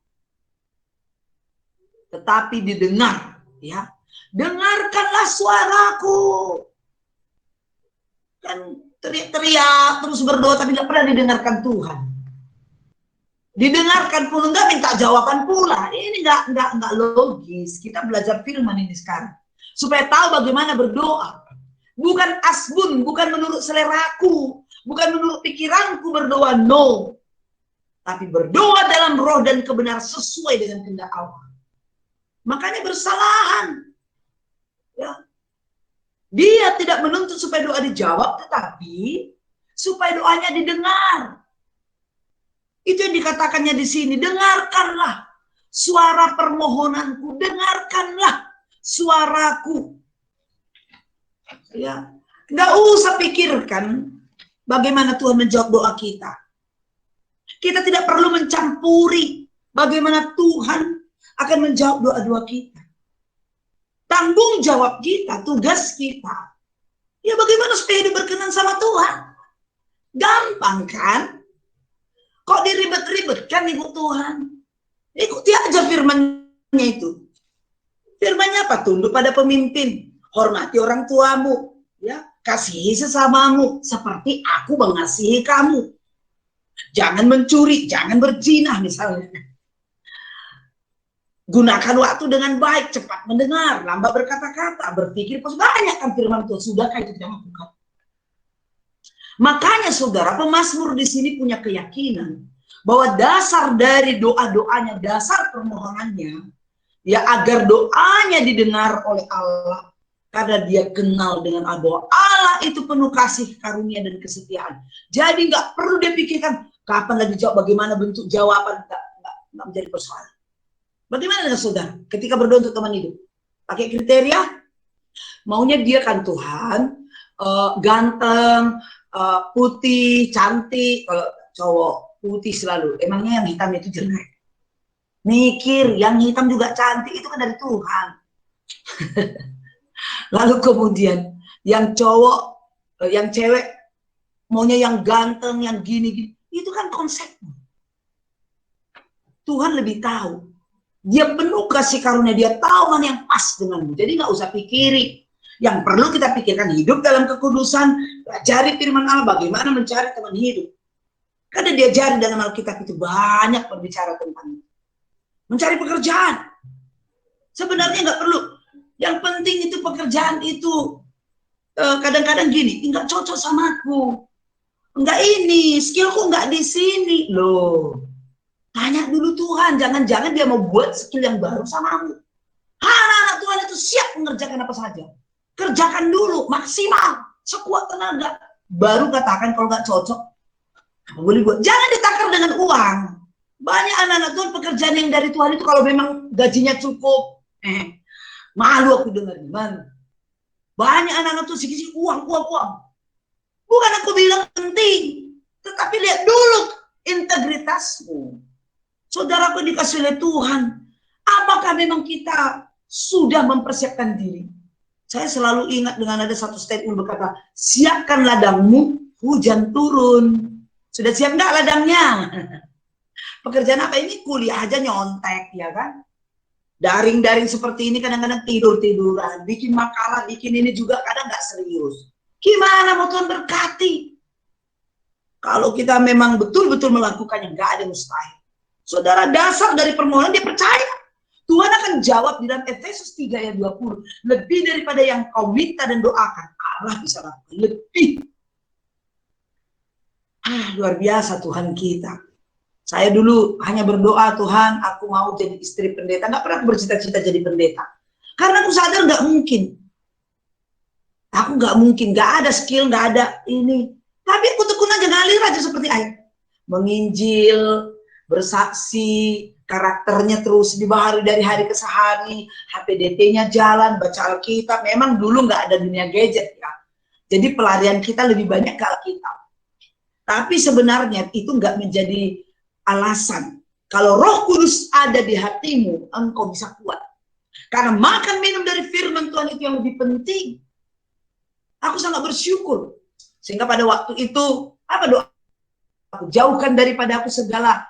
tetapi didengar, ya. Dengarkanlah suaraku. Kan teriak-teriak terus berdoa tapi nggak pernah didengarkan Tuhan. Didengarkan pun enggak, minta jawaban pula. Ini enggak logis. Kita belajar firman ini sekarang supaya tahu bagaimana berdoa. Bukan asbun, bukan menurut seleraku, bukan menurut pikiranku berdoa, no. Tapi berdoa dalam roh dan kebenaran sesuai dengan kehendak Allah. Makanya bersalahan. Ya. Dia tidak menuntut supaya doa dijawab, tetapi supaya doanya didengar. Itu yang dikatakannya di sini, dengarkanlah suara permohonanku, dengarkanlah suaraku. Ya, nggak usah pikirkan bagaimana Tuhan menjawab doa kita. Kita tidak perlu mencampuri bagaimana Tuhan akan menjawab doa-doa kita. Tanggung jawab kita, tugas kita, ya bagaimana supaya hidup berkenan sama Tuhan. Gampang kan? Kok diribet-ribetkan ikut Tuhan? Ikuti aja firman-Nya itu. Firman-Nya apa? Tunduk pada pemimpin, hormati orang tuamu, ya, kasihi sesamamu seperti aku mengasihi kamu. Jangan mencuri, jangan berzina misalnya. Gunakan waktu dengan baik, cepat mendengar, lambat berkata-kata, berpikir banyak kan firman Tuhan. Sudahkah itu kita lakukan? Makanya saudara, pemazmur di sini punya keyakinan bahwa dasar dari doa-doanya, dasar permohonannya, ya agar doanya didengar oleh Allah, karena dia kenal dengan bahwa Allah itu penuh kasih, karunia, dan kesetiaan. Jadi nggak perlu dia pikirkan kapan lagi jawab, bagaimana bentuk jawaban, nggak menjadi persoalan. Bagaimana dengan saudara ketika berdoa untuk teman hidup? Pakai kriteria? Maunya dia kan Tuhan, ganteng, putih, cantik. Kalau cowok putih selalu, emangnya yang hitam itu jelek? Mikir, yang hitam juga cantik, itu kan dari Tuhan. Lalu kemudian yang cowok, yang cewek maunya yang ganteng, yang gini-gini, itu kan konsepnya. Tuhan lebih tahu. Dia penuh kasih karunia, dia tahu mana yang pas denganmu. Jadi nggak usah pikiri. Yang perlu kita pikirkan, hidup dalam kekudusan, pelajari firman Allah, bagaimana mencari teman hidup. Karena diajari dalam Alkitab itu banyak berbicara tentang mencari pekerjaan. Sebenarnya nggak perlu. Yang penting itu pekerjaan itu kadang-kadang gini, nggak cocok sama aku. Enggak ini, skillku nggak di sini. Loh, tanya dulu Tuhan, jangan-jangan dia mau buat skill yang baru samamu. Anak-anak Tuhan itu siap mengerjakan apa saja. Kerjakan dulu, maksimal, sekuat tenaga. Baru katakan kalau nggak cocok, kamu boleh buat. Jangan ditakar dengan uang. Banyak anak-anak Tuhan pekerjaan yang dari Tuhan itu kalau memang gajinya cukup, malu aku dengar gimana. Banyak anak-anak Tuhan sikit-sikit uang. Bukan aku bilang penting, tetapi lihat dulu integritasmu. Saudaraku dikasih oleh Tuhan, apakah memang kita sudah mempersiapkan diri? Saya selalu ingat dengan ada satu statement berkata, siapkan ladangmu, hujan turun. Sudah siap enggak ladangnya? Pekerjaan apa ini? Kuliah aja nyontek, ya kan? Daring-daring seperti ini kadang-kadang tidur-tiduran, bikin makalah, bikin ini juga kadang nggak serius. Gimana mau Tuhan berkati? Kalau kita memang betul-betul melakukannya, nggak ada mustahil. Saudara, dasar dari permohonan dia percaya. Tuhan akan jawab di dalam Efesus 3 ayat 20. Lebih daripada yang kau minta dan doakan, Allah bisa lakukan lebih. Luar biasa Tuhan kita. Saya dulu hanya berdoa, Tuhan aku mau jadi istri pendeta. Nggak pernah bercita-cita jadi pendeta. Karena aku sadar nggak mungkin. Aku nggak mungkin, nggak ada skill, nggak ada ini. Tapi aku tekun aja, ngalir aja seperti air. Menginjil, bersaksi, karakternya terus dibahari dari hari ke hari, HPDT-nya jalan, baca Alkitab. Memang dulu nggak ada dunia gadget ya. Jadi pelarian kita lebih banyak ke Alkitab. Tapi sebenarnya itu nggak menjadi alasan. Kalau Roh Kudus ada di hatimu, engkau bisa kuat. Karena makan minum dari firman Tuhan itu yang lebih penting. Aku sangat bersyukur. Sehingga pada waktu itu, apa doa? Aku jauhkan daripada aku segala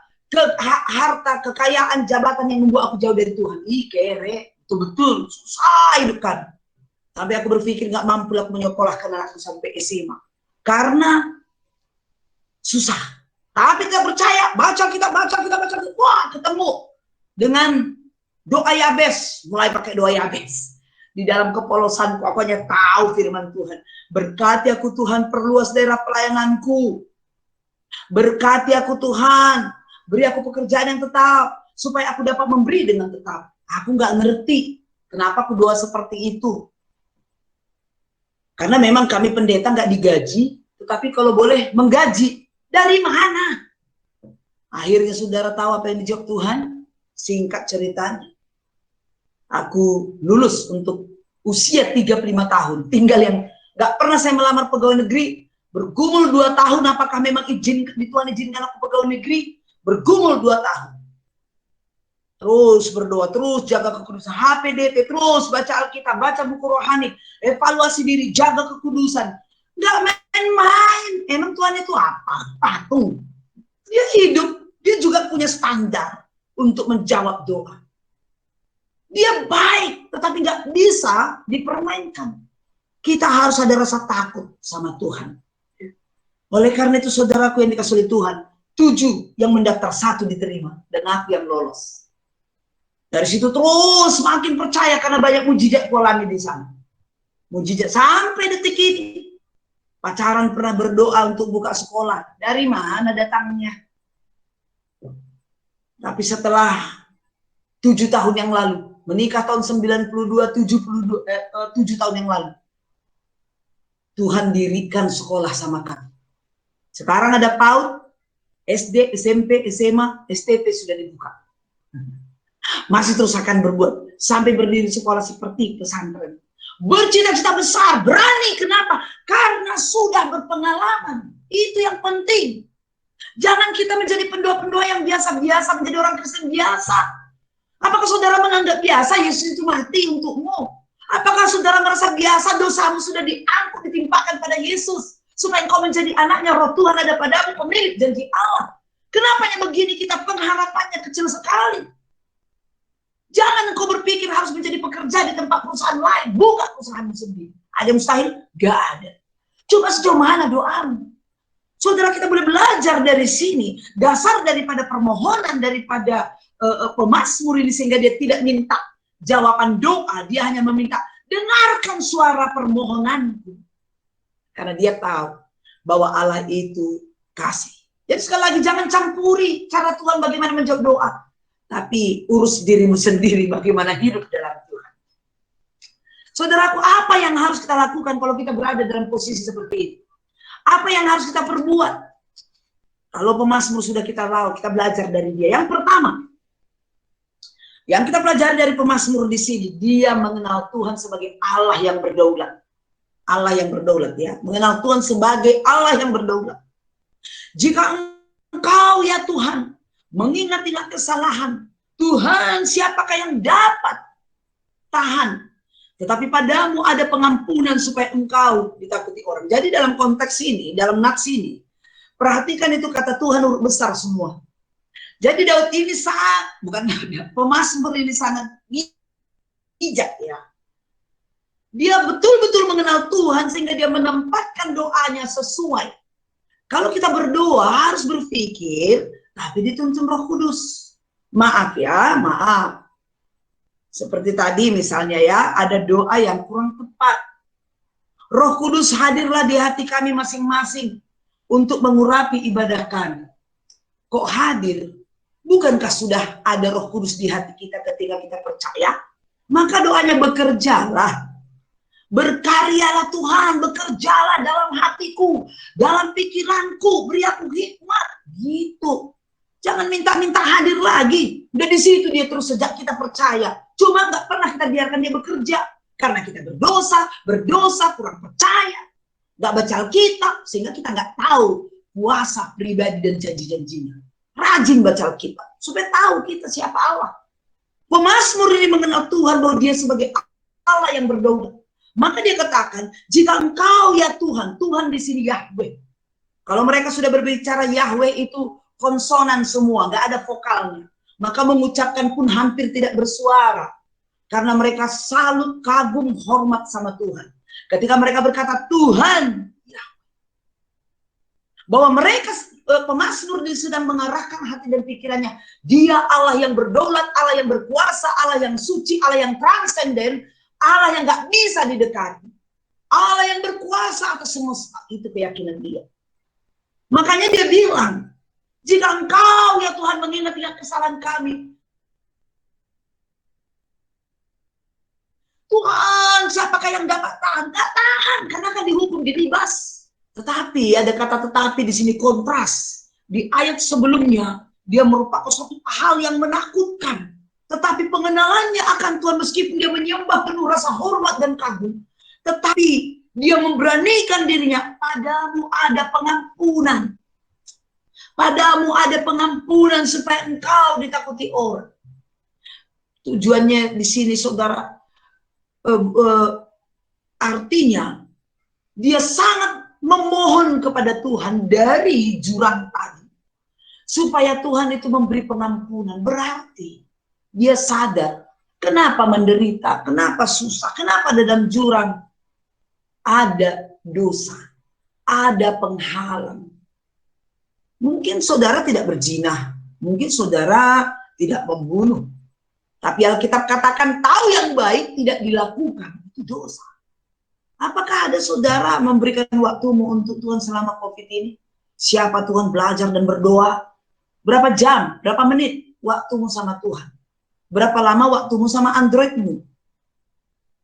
harta, kekayaan, jabatan yang membuat aku jauh dari Tuhan. Kere, betul-betul susah hidup kan. Tapi aku berpikir nggak mampu aku menyekolahkan anakku sampai SMA. Karena susah. Tapi kita percaya, baca kita. Wah, ketemu dengan doa Yabes. Mulai pakai doa Yabes. Di dalam kepolosanku, aku hanya tahu firman Tuhan. Berkati aku Tuhan, perluas daerah pelayananku. Berkati aku Tuhan, beri aku pekerjaan yang tetap. Supaya aku dapat memberi dengan tetap. Aku nggak ngerti kenapa aku doa seperti itu. Karena memang kami pendeta nggak digaji. Tetapi kalau boleh menggaji. Dari mana? Akhirnya saudara tahu apa yang dijawab Tuhan? Singkat ceritanya. Aku lulus untuk usia 35 tahun. Tinggal yang gak pernah saya melamar pegawai negeri. Bergumul 2 tahun. Apakah memang Tuhan izinkan aku pegawai negeri? Bergumul 2 tahun. Terus berdoa, terus jaga kekudusan. HPDT, terus baca Alkitab, baca buku rohani. Evaluasi diri, jaga kekudusan. Gak main-main. Emang Tuhan itu apa? Patung. Dia hidup. Dia juga punya standar untuk menjawab doa. Dia baik, tetapi nggak bisa dipermainkan. Kita harus ada rasa takut sama Tuhan. Oleh karena itu saudaraku yang dikasih oleh Tuhan, 7 yang mendaftar 1 diterima, dan aku yang lolos. Dari situ terus semakin percaya karena banyak mujizat alami di sana. Mujizat sampai detik ini. Pacaran pernah berdoa untuk buka sekolah. Dari mana datangnya? Tapi setelah 7 tahun yang lalu, menikah tahun 92, 7 tahun yang lalu, Tuhan dirikan sekolah sama kami. Sekarang ada PAUD, SD, SMP, SMA, STP sudah dibuka. Masih terus akan berbuat sampai berdiri sekolah seperti pesantren. Bercita-cita besar, berani. Kenapa? Karena sudah berpengalaman. Itu yang penting. Jangan kita menjadi pendoa-pendoa yang biasa-biasa, menjadi orang Kristen biasa. Apakah saudara menganggap biasa Yesus itu mati untukmu? Apakah saudara merasa biasa dosamu sudah diangkut, ditimpakan pada Yesus? Supaya engkau menjadi anaknya, roh Tuhan ada padamu, pemilik janji Allah. Kenapa yang begini kita pengharapannya kecil sekali? Jangan engkau berpikir harus menjadi pekerja di tempat perusahaan lain. Buka perusahaanmu sendiri. Ada yang mustahil? Gak ada. Coba sejauh mana doamu? Saudara, kita boleh belajar dari sini. Dasar daripada permohonan, daripada pemazmur ini, sehingga dia tidak minta jawaban doa. Dia hanya meminta, dengarkan suara permohonanku. Karena dia tahu bahwa Allah itu kasih. Jadi sekali lagi, jangan campuri cara Tuhan bagaimana menjawab doa. Tapi urus dirimu sendiri bagaimana hidup dalam Tuhan. Saudaraku, apa yang harus kita lakukan kalau kita berada dalam posisi seperti ini? Apa yang harus kita perbuat? Kalau pemazmur sudah kita tahu, kita belajar dari dia. Yang pertama, yang kita pelajari dari pemazmur di sini, dia mengenal Tuhan sebagai Allah yang berdaulat. Allah yang berdaulat ya, mengenal Tuhan sebagai Allah yang berdaulat. Jika engkau ya Tuhan mengingat-ingat kesalahan, Tuhan siapakah yang dapat tahan? Tetapi padamu ada pengampunan supaya engkau ditakuti orang. Jadi dalam konteks ini, dalam nats ini, perhatikan itu kata Tuhan huruf besar semua. Jadi Daud ini sangat, bukan pemazmur ini sangat bijak ya. Dia betul-betul mengenal Tuhan sehingga dia menempatkan doanya sesuai. Kalau kita berdoa harus berpikir, tapi dituntun Roh Kudus. Maaf ya, maaf. Seperti tadi misalnya ya, ada doa yang kurang tepat. Roh Kudus hadirlah di hati kami masing-masing untuk mengurapi ibadah kami. Kok hadir? Bukankah sudah ada Roh Kudus di hati kita ketika kita percaya? Maka doanya bekerjalah. Berkaryalah Tuhan, bekerjalah dalam hatiku, dalam pikiranku, beri aku hikmat. Gitu. Jangan minta-minta hadir lagi. Udah di situ dia terus sejak kita percaya. Cuma nggak pernah kita biarkan dia bekerja. Karena kita berdosa, kurang percaya. Nggak baca Alkitab, sehingga kita nggak tahu kuasa pribadi dan janji-janjinya. Rajin baca Alkitab, supaya tahu kita siapa Allah. Pemazmur ini mengenal Tuhan bahwa dia sebagai Allah yang berdaulat. Maka dia katakan, jika engkau ya Tuhan, Tuhan di sini Yahweh. Kalau mereka sudah berbicara Yahweh itu konsonan semua, nggak ada vokalnya. Maka mengucapkan pun hampir tidak bersuara. Karena mereka salut, kagum, hormat sama Tuhan. Ketika mereka berkata Tuhan, ya. Bahwa mereka pemazmur sedang mengarahkan hati dan pikirannya. Dia Allah yang berdaulat, Allah yang berkuasa, Allah yang suci, Allah yang transenden, Allah yang gak bisa didekati. Allah yang berkuasa atas semesta. Itu keyakinan dia. Makanya dia bilang, jika engkau ya Tuhan mengingat-ingat kesalahan kami, Tuhan, siapakah yang dapat tahan? Gak tahan, karena kan dihukum, diribas. Tetapi ada kata tetapi di sini kontras. Di ayat sebelumnya, dia merupakan suatu hal yang menakutkan. Tetapi pengenalannya akan Tuhan meskipun dia menyembah penuh rasa hormat dan kagum. Tetapi dia memberanikan dirinya, padamu ada pengampunan. Padamu ada pengampunan supaya engkau ditakuti orang. Tujuannya di sini saudara, artinya dia sangat memohon kepada Tuhan dari jurang tadi supaya Tuhan itu memberi pengampunan. Berarti dia sadar kenapa menderita, kenapa susah, kenapa dalam jurang ada dosa, ada penghalang. Mungkin saudara tidak berzina, mungkin saudara tidak membunuh. Tapi Alkitab katakan tahu yang baik tidak dilakukan, itu dosa. Apakah ada saudara memberikan waktumu untuk Tuhan selama COVID ini? Siapa Tuhan belajar dan berdoa? Berapa jam, berapa menit waktumu sama Tuhan? Berapa lama waktumu sama Androidmu?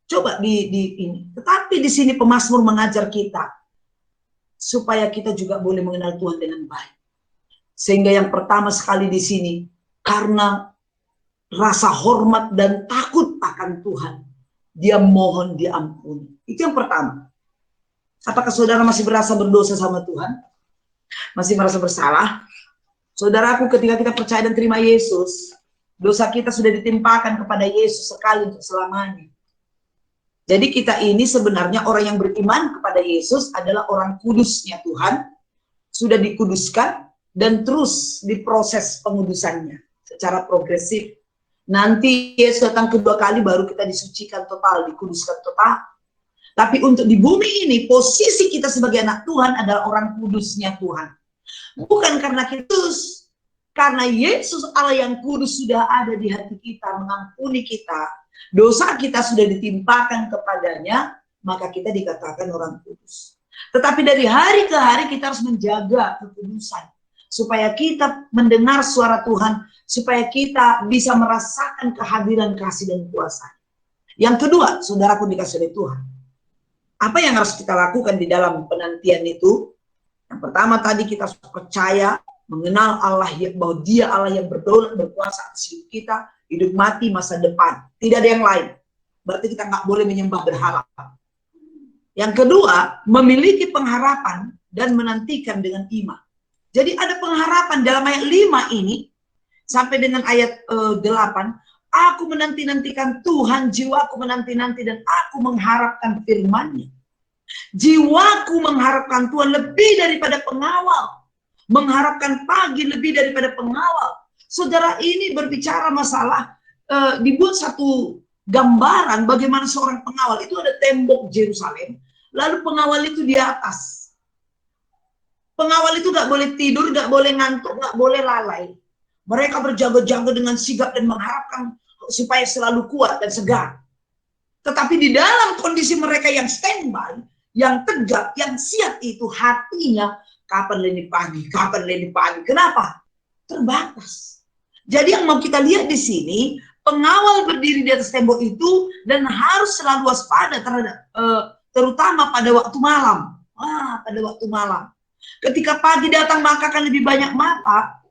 Coba ini. Tetapi di sini pemazmur mengajar kita supaya kita juga boleh mengenal Tuhan dengan baik. Sehingga yang pertama sekali di sini, karena rasa hormat dan takut akan Tuhan, dia mohon diampuni. Itu yang pertama. Apakah saudara masih merasa berdosa sama Tuhan? Masih merasa bersalah? Saudaraku, ketika kita percaya dan terima Yesus, dosa kita sudah ditimpakan kepada Yesus sekali untuk selamanya. Jadi kita ini sebenarnya orang yang beriman kepada Yesus adalah orang kudusnya Tuhan, sudah dikuduskan dan terus diproses pengudusannya secara progresif. Nanti Yesus datang kedua kali baru kita disucikan total, dikuduskan total. Tapi untuk di bumi ini, posisi kita sebagai anak Tuhan adalah orang kudusnya Tuhan. Bukan karena kudus, karena Yesus Allah yang kudus sudah ada di hati kita, mengampuni kita. Dosa kita sudah ditimpakan kepadanya, maka kita dikatakan orang kudus. Tetapi dari hari ke hari kita harus menjaga kekudusan. Supaya kita mendengar suara Tuhan, supaya kita bisa merasakan kehadiran kasih dan kuasa. Yang kedua, saudaraku dikasih oleh Tuhan. Apa yang harus kita lakukan di dalam penantian itu? Yang pertama tadi kita harus percaya, mengenal Allah, bahwa dia Allah yang berdaulat, berkuasa atas hidup kita, hidup mati, masa depan. Tidak ada yang lain. Berarti kita nggak boleh menyembah berhala. Yang kedua, memiliki pengharapan dan menantikan dengan iman. Jadi ada pengharapan dalam ayat 5 ini, sampai dengan ayat 8, aku menanti-nantikan Tuhan, jiwaku menanti-nanti dan aku mengharapkan firman-Nya. Jiwaku mengharapkan Tuhan lebih daripada pengawal. Mengharapkan pagi lebih daripada pengawal. Saudara, ini berbicara masalah, dibuat satu gambaran bagaimana seorang pengawal. Itu ada tembok Yerusalem, lalu pengawal itu di atas. Pengawal itu gak boleh tidur, gak boleh ngantuk, gak boleh lalai. Mereka berjaga-jaga dengan sigap dan mengharapkan supaya selalu kuat dan segar. Tetapi di dalam kondisi mereka yang standby, yang tegak, yang siap itu hatinya, kapan lini pagi, kapan lini pagi. Kenapa? Terbatas. Jadi yang mau kita lihat di sini, pengawal berdiri di atas tembok itu dan harus selalu waspada terhadap terutama pada waktu malam. Pada waktu malam. Ketika pagi datang maka akan lebih banyak mata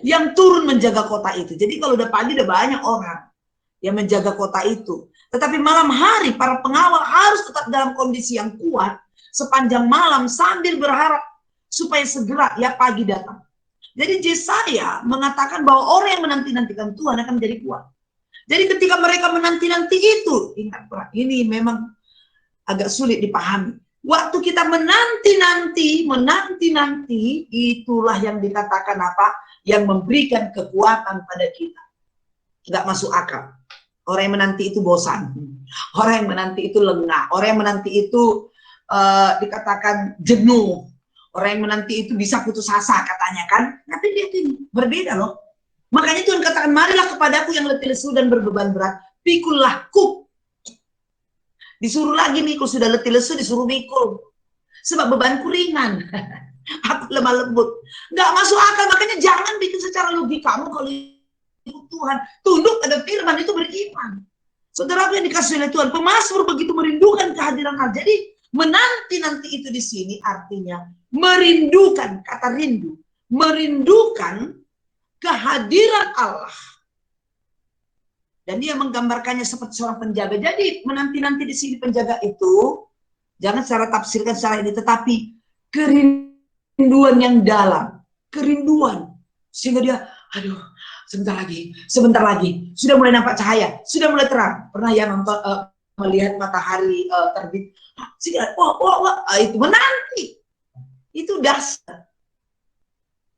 yang turun menjaga kota itu. Jadi kalau udah pagi udah banyak orang yang menjaga kota itu. Tetapi malam hari para pengawal harus tetap dalam kondisi yang kuat sepanjang malam sambil berharap supaya segera ya pagi datang. Jadi Yesaya mengatakan bahwa orang yang menanti-nantikan Tuhan akan menjadi kuat. Jadi ketika mereka menanti-nanti itu, ingat ini memang agak sulit dipahami. Waktu kita menanti-nanti, itulah yang dikatakan apa? Yang memberikan kekuatan pada kita. Nggak masuk akal. Orang yang menanti itu bosan. Orang yang menanti itu lengah. Orang yang menanti itu dikatakan jenuh. Orang yang menanti itu bisa putus asa katanya kan. Tapi dia ini berbeda loh. Makanya Tuhan katakan, marilah kepadaku yang letih lesu dan berbeban berat. Pikullah,ku. Disuruh lagi mikul, sudah letih lesu disuruh mikul. Sebab bebanku ringan. Aku lemah lembut. Nggak masuk akal, makanya jangan bikin secara logikamu kalau Tuhan. Tunduk pada firman itu beriman. Saudara yang dikasih oleh Tuhan, pemazmur begitu merindukan kehadiran Allah. Jadi menanti-nanti itu di sini artinya merindukan, kata rindu, merindukan kehadiran Allah. Dan dia menggambarkannya seperti seorang penjaga. Jadi menanti-nanti di sini penjaga itu jangan secara tafsirkan secara ini, tetapi kerinduan yang dalam, kerinduan sehingga dia, aduh, sebentar lagi, sudah mulai nampak cahaya, sudah mulai terang. Pernah ya nonton melihat matahari terbit, itu menanti, itu dasar.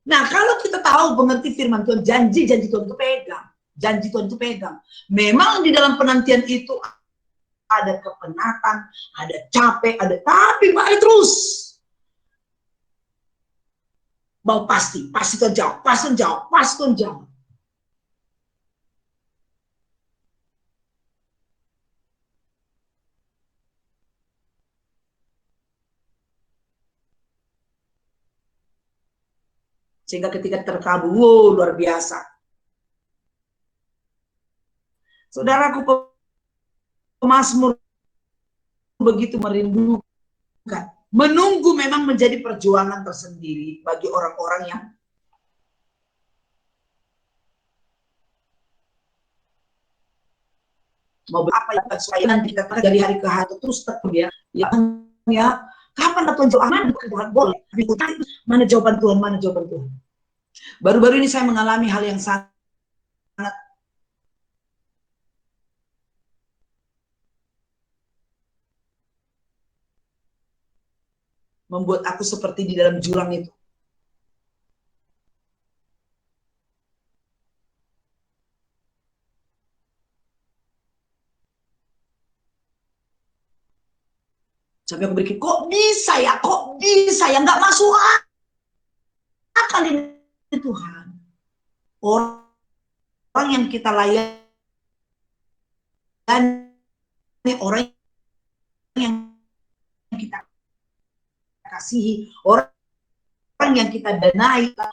Nah kalau kita tahu mengerti firman Tuhan, janji Tuhan itu pegang, janji Tuhan itu pegang. Memang di dalam penantian itu ada kepenatan, ada capek, ada tapi mari terus. Mau pasti Tuhan jawab, pasti Tuhan jawab. Sehingga ketika terkabul, wow, luar biasa. Saudaraku, pemazmur begitu merindukan. Menunggu memang menjadi perjuangan tersendiri bagi orang-orang yang mau apa yang supaya nanti kita dari hari ke hari terus ya kapan Tuhan jawab, mana Tuhan boleh, mana jawaban Tuhan, mana jawaban Tuhan. Baru-baru ini saya mengalami hal yang sangat membuat aku seperti di dalam jurang itu. Sampai aku berpikir, kok bisa ya, nggak masuk akal ini Tuhan. Orang yang kita layani, orang yang kita kasihi, orang yang kita danai, 3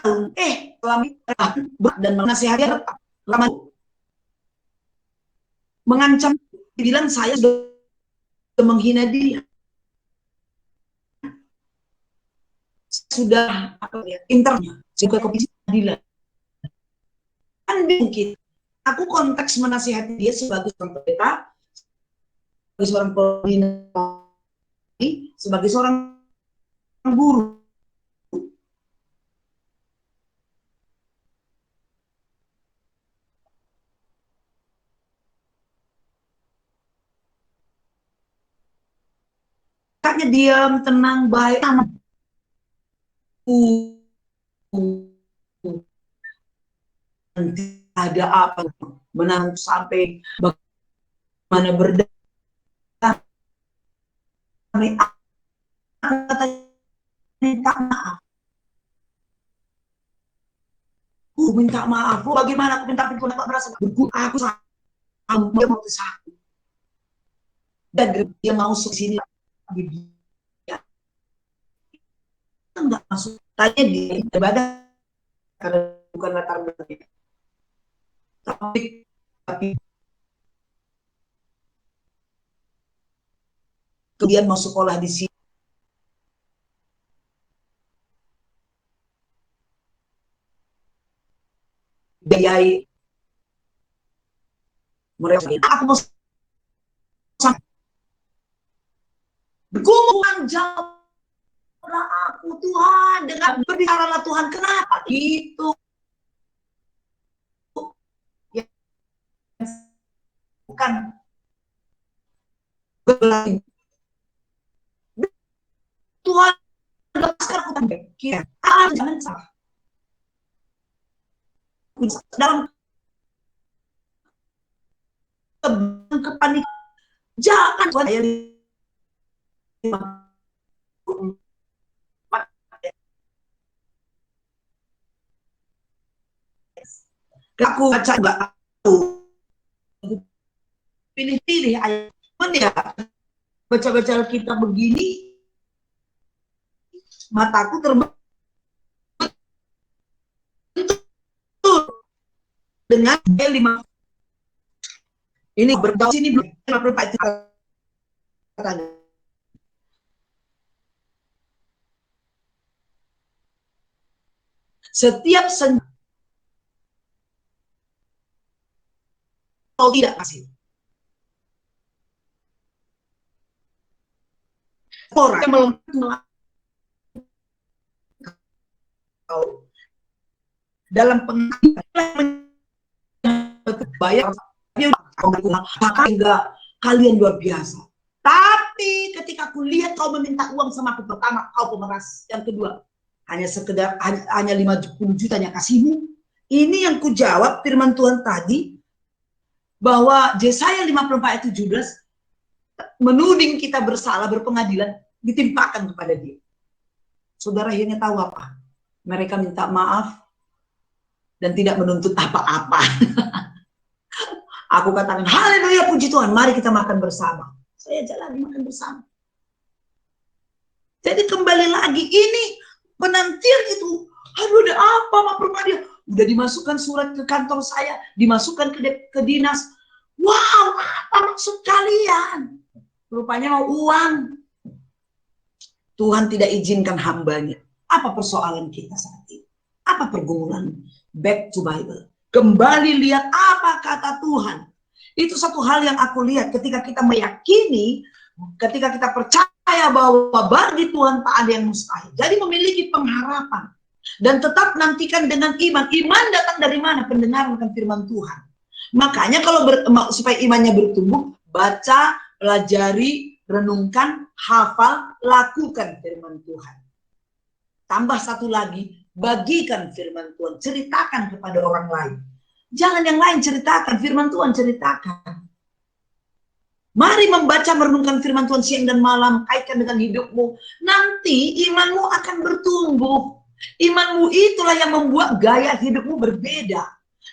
tahun, dan menasihati lama mengancam, bilang saya sudah menghina dia, sudah internya, juga komisi pengadilan. Kan mungkin aku konteks menasihati dia sebagai seorang pendeta, sebagai seorang pembina, sebagai seorang guru. Kakaknya diam, tenang, baik. Nanti ada apa? Menang sampai bagaimana berdamai. minta maaf. Aku minta maaf. Bagaimana aku minta ampun? Aku merasa aku salah. Dia mau aku. Dan dia mau sini lagi. Enggak masuk. Tanya di ibadah karena bukan latar belakang. Tapi kemudian mau sekolah di sini. Biayai mereka. Aku mau bergumul jawablah aku Tuhan dengan berbicaralah Tuhan. Kenapa gitu? Ya, bukan Tuhan lepaskan aku kira jangan salah dalam kepanik jangan Tuhan aku baca nggak tahu pilih-pilih ayat ya baca-baca kita begini mataku terbentuk dengan 5 ini berbau sini belum setiap senjata tidak kasih orang melompat dalam pengadilan bayar enggak kalian luar biasa. Tapi ketika aku lihat kau meminta uang sama aku, pertama kau pemeras, yang kedua hanya sekedar hanya 50 jutanya kasihmu. Ini yang ku jawab firman Tuhan tadi bahwa Yesaya 54 ayat 17 menuding kita bersalah berpengadilan ditimpakan kepada dia. Saudara akhirnya tahu apa? Mereka minta maaf dan tidak menuntut apa-apa. Aku katakan, haleluya puji Tuhan, mari kita makan bersama. Saya jalan makan bersama. Jadi kembali lagi, ini penantian itu, aduh ada apa Mak Permadi? Udah dimasukkan surat ke kantor saya, dimasukkan ke dinas. Wow, apa maksud kalian? Rupanya mau uang. Tuhan tidak izinkan hambanya. Apa persoalan kita saat ini? Apa pergumulan? Back to Bible. Kembali lihat apa kata Tuhan. Itu satu hal yang aku lihat ketika kita meyakini, ketika kita percaya bahwa bagi Tuhan tak ada yang mustahil. Jadi memiliki pengharapan. Dan tetap nantikan dengan iman. Iman datang dari mana? Pendengaran akan firman Tuhan. Makanya kalau supaya imannya bertumbuh, baca, pelajari, renungkan, hafal, lakukan firman Tuhan. Tambah satu lagi, bagikan firman Tuhan, ceritakan kepada orang lain. Jangan yang lain ceritakan, firman Tuhan ceritakan. Mari membaca, merenungkan firman Tuhan siang dan malam, kaitkan dengan hidupmu. Nanti imanmu akan bertumbuh. Imanmu itulah yang membuat gaya hidupmu berbeda.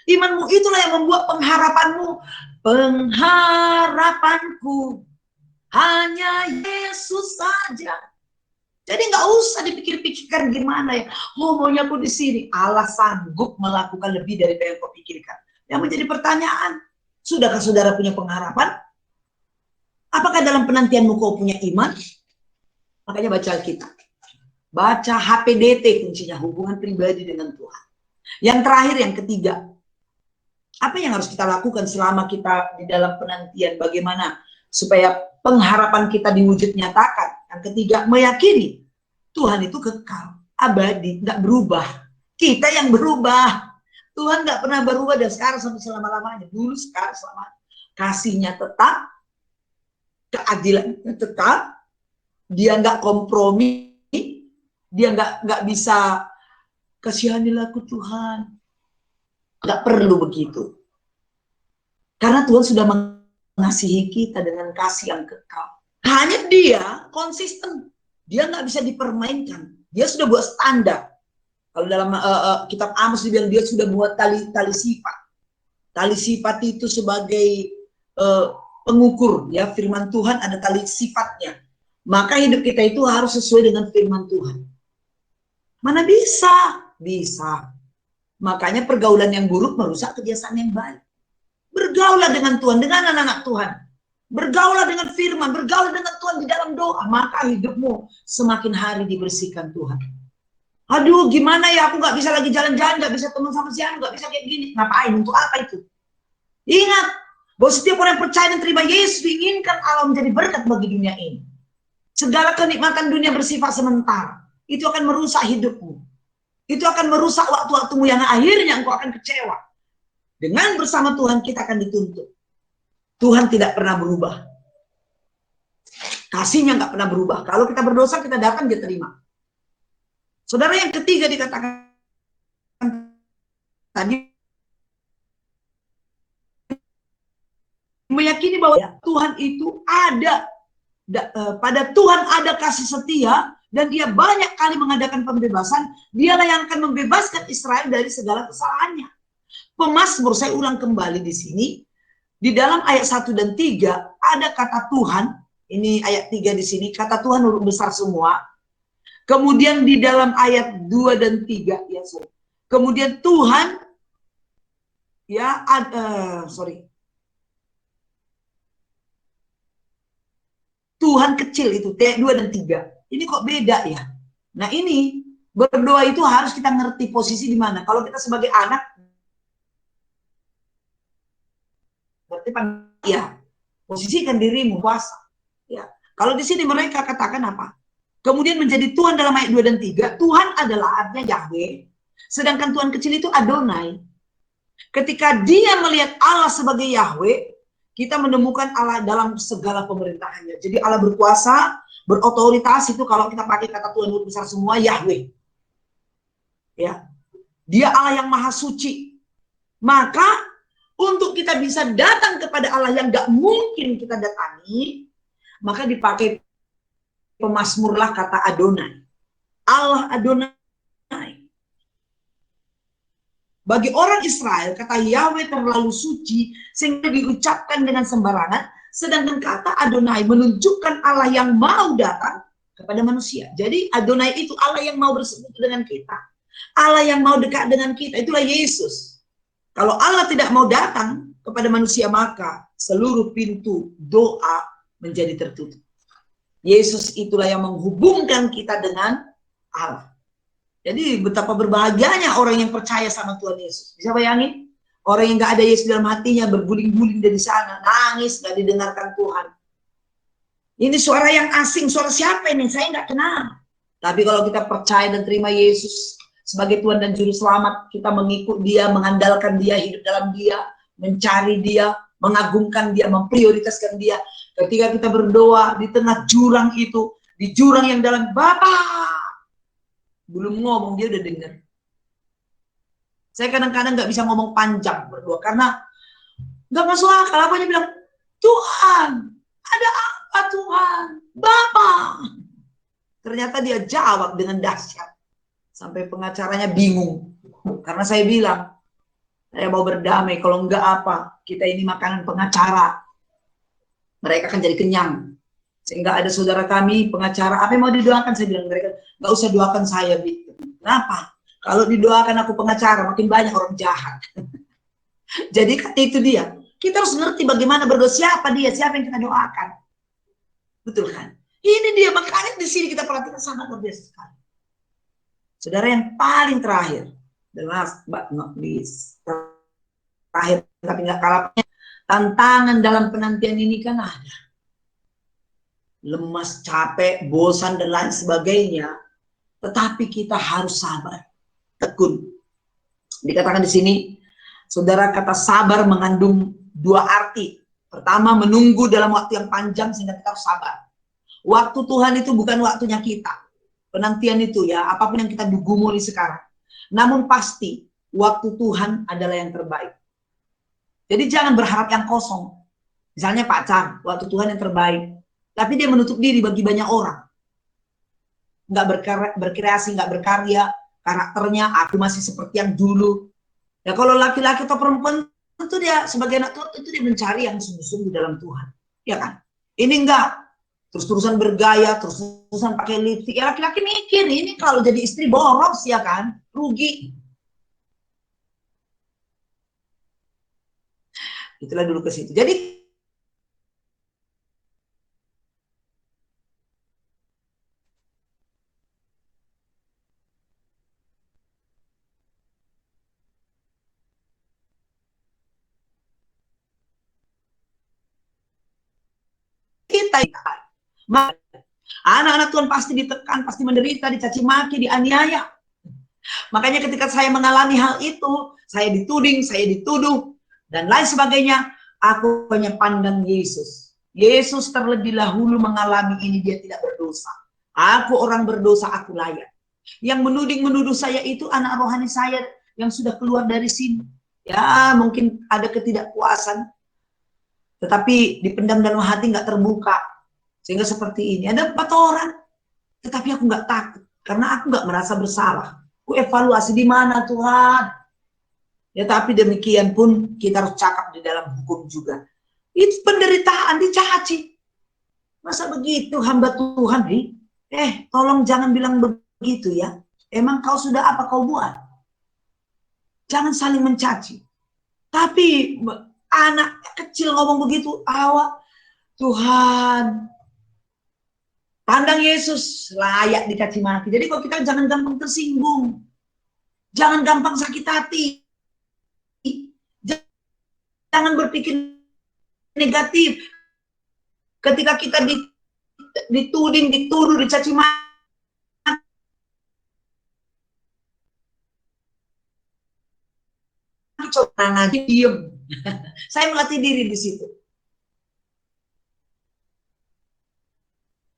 Imanmu itulah yang membuat pengharapanmu. Pengharapanku hanya Yesus saja. Jadi nggak usah dipikir-pikirkan gimana ya. Oh maunya aku di sini. Allah sanggup melakukan lebih dari yang kau pikirkan. Yang menjadi pertanyaan, sudahkah saudara punya pengharapan? Apakah dalam penantianmu kau punya iman? Makanya baca Alkitab. Baca HPDT kuncinya, hubungan pribadi dengan Tuhan. Yang terakhir, yang ketiga. Apa yang harus kita lakukan selama kita di dalam penantian? Bagaimana supaya pengharapan kita diwujud nyatakan? Yang ketiga, meyakini Tuhan itu kekal, abadi, nggak berubah. Kita yang berubah. Tuhan nggak pernah berubah dari sekarang sampai selama-lamanya. Dulu, sekarang, selama. Kasihnya tetap, keadilannya tetap, dia nggak kompromi, dia nggak bisa kasihanilah aku Tuhan. Nggak perlu begitu. Karena Tuhan sudah mengasihi kita dengan kasih yang kekal. Hanya dia konsisten. Dia nggak bisa dipermainkan. Dia sudah buat standar. Kalau dalam kitab Amos dibilang dia sudah buat tali sifat. Tali sifat itu sebagai pengukur, ya, firman Tuhan ada tali sifatnya. Maka hidup kita itu harus sesuai dengan firman Tuhan. Mana bisa? Bisa. Makanya pergaulan yang buruk merusak kebiasaan yang baik. Bergaulah dengan Tuhan, dengan anak-anak Tuhan. Bergaulah dengan firman, bergaulah dengan Tuhan di dalam doa. Maka hidupmu semakin hari dibersihkan Tuhan. Aduh, gimana ya, aku nggak bisa lagi jalan-jalan, nggak bisa teman sama siapa, nggak bisa kayak gini. Ngapain? Untuk apa itu? Ingat, bahwa setiap orang yang percaya dan terima Yesus diinginkan Allah menjadi berkat bagi dunia ini. Segala kenikmatan dunia bersifat sementara. Itu akan merusak hidupmu. Itu akan merusak waktu-waktumu yang akhirnya engkau akan kecewa. Dengan bersama Tuhan kita akan dituntut. Tuhan tidak pernah berubah. Kasihnya nggak pernah berubah. Kalau kita berdosa, kita datang, dia terima. Saudara, yang ketiga dikatakan tadi, meyakini bahwa Tuhan itu ada. Pada Tuhan ada kasih setia, dan dia banyak kali mengadakan pembebasan. Dialah yang akan membebaskan Israel dari segala kesalahannya. Pemazmur, saya ulang kembali di sini, di dalam ayat 1 dan 3 ada kata Tuhan. Ini ayat 3 di sini, kata Tuhan huruf besar semua. Kemudian di dalam ayat 2 dan 3, ya, sorry. Kemudian Tuhan, ya, Tuhan kecil itu, 2 dan 3. Ini kok beda ya? Nah, ini berdoa itu harus kita ngerti posisi di mana. Kalau kita sebagai anak, berarti ya, posisikan dirimu puasa. Ya. Kalau di sini mereka katakan apa? Kemudian menjadi Tuhan dalam ayat 2 dan 3, Tuhan adalah artinya Yahweh, sedangkan Tuhan kecil itu Adonai. Ketika dia melihat Allah sebagai Yahweh, kita menemukan Allah dalam segala pemerintahannya. Jadi Allah berkuasa, berotoritas, itu kalau kita pakai kata Tuhan huruf besar semua, Yahweh. Ya. Dia Allah yang maha suci. Maka untuk kita bisa datang kepada Allah yang gak mungkin kita datangi, maka dipakai pemazmurlah kata Adonai. Allah Adonai. Bagi orang Israel, kata Yahweh terlalu suci sehingga diucapkan dengan sembarangan, sedangkan kata Adonai menunjukkan Allah yang mau datang kepada manusia. Jadi Adonai itu Allah yang mau bersekutu dengan kita. Allah yang mau dekat dengan kita, itulah Yesus. Kalau Allah tidak mau datang kepada manusia, maka seluruh pintu doa menjadi tertutup. Yesus itulah yang menghubungkan kita dengan Allah. Jadi betapa berbahagianya orang yang percaya sama Tuhan Yesus. Bisa bayangin? Orang yang gak ada Yesus dalam hatinya berguling-guling dari sana, nangis, gak didengarkan Tuhan. Ini suara yang asing, suara siapa ini? Saya gak kenal. Tapi kalau kita percaya dan terima Yesus sebagai Tuhan dan Juru Selamat, kita mengikut Dia, mengandalkan Dia, hidup dalam Dia, mencari Dia, mengagungkan Dia, memprioritaskan Dia. Ketika kita berdoa di tengah jurang itu, di jurang yang dalam, Bapa, belum ngomong dia udah dengar. Saya kadang-kadang nggak bisa ngomong panjang berdoa karena nggak masuk akal. Apa dia bilang, Tuhan, ada apa Tuhan? Bapa. Ternyata dia jawab dengan dahsyat. Sampai pengacaranya bingung. Karena saya bilang, saya mau berdamai. Kalau enggak apa, kita ini makanan pengacara. Mereka akan jadi kenyang. Sehingga ada saudara kami, pengacara, apa yang mau didoakan? Saya bilang mereka, nggak usah doakan saya, Bi. Kenapa? Kalau didoakan aku pengacara, makin banyak orang jahat. Jadi itu dia. Kita harus ngerti bagaimana berdoa, siapa dia, siapa yang kita doakan. Betul kan? Ini dia, makanya di sini kita perhatikan sangat luar biasa sekali. Saudara, yang paling terakhir, the last but not least, terakhir tapi nggak kalah, tantangan dalam penantian ini kan ada. Lemas, capek, bosan, dan lain sebagainya. Tetapi kita harus sabar, tekun. Dikatakan di sini, saudara, kata sabar mengandung dua arti. Pertama, menunggu dalam waktu yang panjang sehingga kita harus sabar. Waktu Tuhan itu bukan waktunya kita. Penantian itu ya, apapun yang kita gumuli sekarang. Namun pasti, waktu Tuhan adalah yang terbaik. Jadi jangan berharap yang kosong. Misalnya pacar, waktu Tuhan yang terbaik. Tapi dia menutup diri bagi banyak orang. nggak berkreasi, nggak berkarya, karakternya aku masih seperti yang dulu. Ya kalau laki-laki atau perempuan tentu dia sebagai anak Tuhan itu dia mencari yang sungguh-sungguh dalam Tuhan, ya kan? Ini enggak terus-terusan bergaya, terus-terusan pakai lipstik. Ya laki-laki mikir ini kalau jadi istri boros, ya kan? Rugi. Itulah dulu ke situ. Jadi kita anak-anak Tuhan pasti ditekan, pasti menderita, dicaci maki, dianiaya. Makanya ketika saya mengalami hal itu, saya dituding, saya dituduh, dan lain sebagainya, aku hanya pandang Yesus. Yesus terlebih dahulu mengalami ini, dia tidak berdosa. Aku orang berdosa, aku layak. Yang menuduh saya itu anak rohani saya yang sudah keluar dari sini. Ya mungkin ada ketidakpuasan, tetapi dipendam dalam hati, nggak terbuka. Sehingga seperti ini, ada 4 orang. Tetapi aku nggak takut, karena aku nggak merasa bersalah. Aku evaluasi di mana Tuhan. Ya tapi demikian pun kita harus cakap di dalam hukum juga. Itu penderitaan, dicaci. Masa begitu hamba Tuhan, tolong jangan bilang begitu ya. Emang kau sudah apa kau buat? Jangan saling mencaci. Tapi anak kecil ngomong begitu, awak Tuhan. Pandang Yesus layak dicaci maki. Jadi kalau kita jangan gampang tersinggung. Jangan gampang sakit hati. Jangan berpikir negatif. Ketika kita dituding, dituduh, dicaci maki. Coba ngaji diem. Saya melatih diri di situ.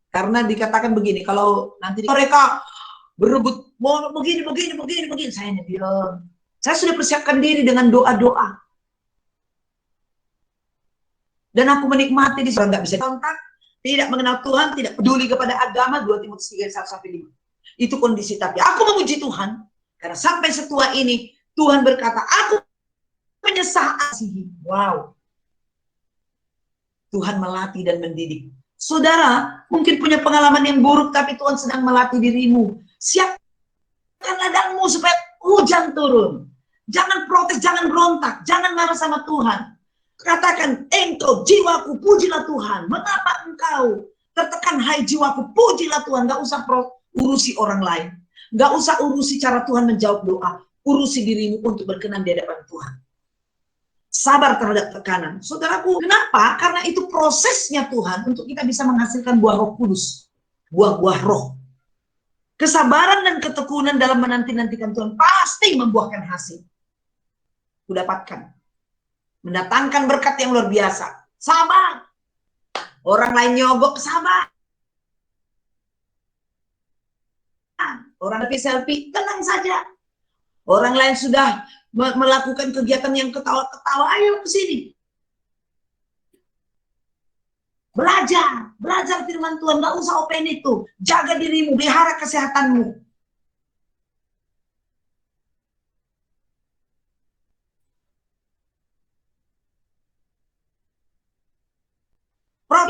Karena dikatakan begini, kalau nanti mereka berebut begini, saya diam. Saya sudah persiapkan diri dengan doa-doa. Dan aku menikmati di sana, nggak bisa kontak, tidak mengenal Tuhan, tidak peduli kepada agama, 2 Timotius 3:1-5. Itu kondisi, tapi aku memuji Tuhan karena sampai setua ini Tuhan berkata, aku menyesal. Wow. Tuhan melatih dan mendidik. Saudara mungkin punya pengalaman yang buruk, tapi Tuhan sedang melatih dirimu. Siapkan ladangmu supaya hujan turun. Jangan protes, jangan berontak, jangan marah sama Tuhan. Katakan, engkau jiwaku, pujilah Tuhan. Mengapa engkau tertekan, hai jiwaku, pujilah Tuhan. Gak usah urusi orang lain. Gak usah urusi cara Tuhan menjawab doa. Urusi dirimu untuk berkenan di hadapan Tuhan. Sabar terhadap tekanan. Saudaraku, kenapa? Karena itu prosesnya Tuhan untuk kita bisa menghasilkan buah Roh Kudus. Buah-buah roh. Kesabaran dan ketekunan dalam menanti-nantikan Tuhan pasti membuahkan hasil. Kudapatkan. Mendatangkan berkat yang luar biasa. Sabar. Orang lain nyogok, sabar. Orang selfie, tenang saja. Orang lain sudah melakukan kegiatan yang ketawa-ketawa, ayo ke sini. Belajar firman Tuhan, gak usah open itu. Jaga dirimu, pelihara kesehatanmu.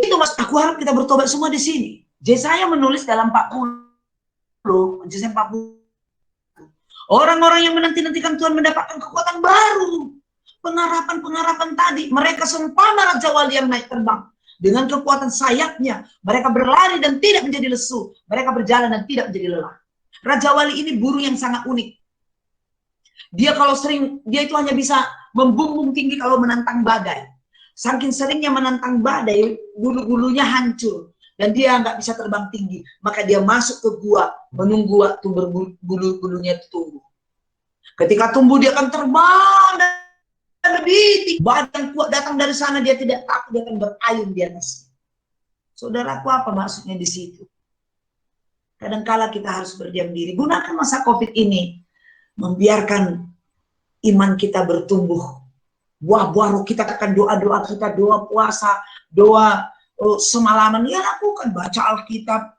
Itu mas, aku harap kita bertobat semua di sini. Yesaya menulis dalam 40, Yesaya 40. Orang-orang yang menanti-nantikan Tuhan mendapatkan kekuatan baru. Pengharapan-pengharapan tadi, mereka seumpama Raja Wali yang naik terbang. Dengan kekuatan sayapnya, mereka berlari dan tidak menjadi lesu. Mereka berjalan dan tidak menjadi lelah. Raja Wali ini burung yang sangat unik. Dia itu hanya bisa membumbung tinggi kalau menantang badai. Saking seringnya menantang badai, bulu-bulunya hancur. Dan dia nggak bisa terbang tinggi. Maka dia masuk ke gua, menunggu waktu bulu-bulunya tumbuh. Ketika tumbuh, dia akan terbang dan lebih tinggi. Badan kuat datang dari sana, dia tidak takut, dia akan berayun di atas. Saudaraku, apa maksudnya di situ? Kadangkala kita harus berdiam diri. Gunakan masa COVID ini, membiarkan iman kita bertumbuh. Buah-buah roh kita akan doa-doa kita, doa puasa, doa semalaman. Ya lakukan, baca Alkitab,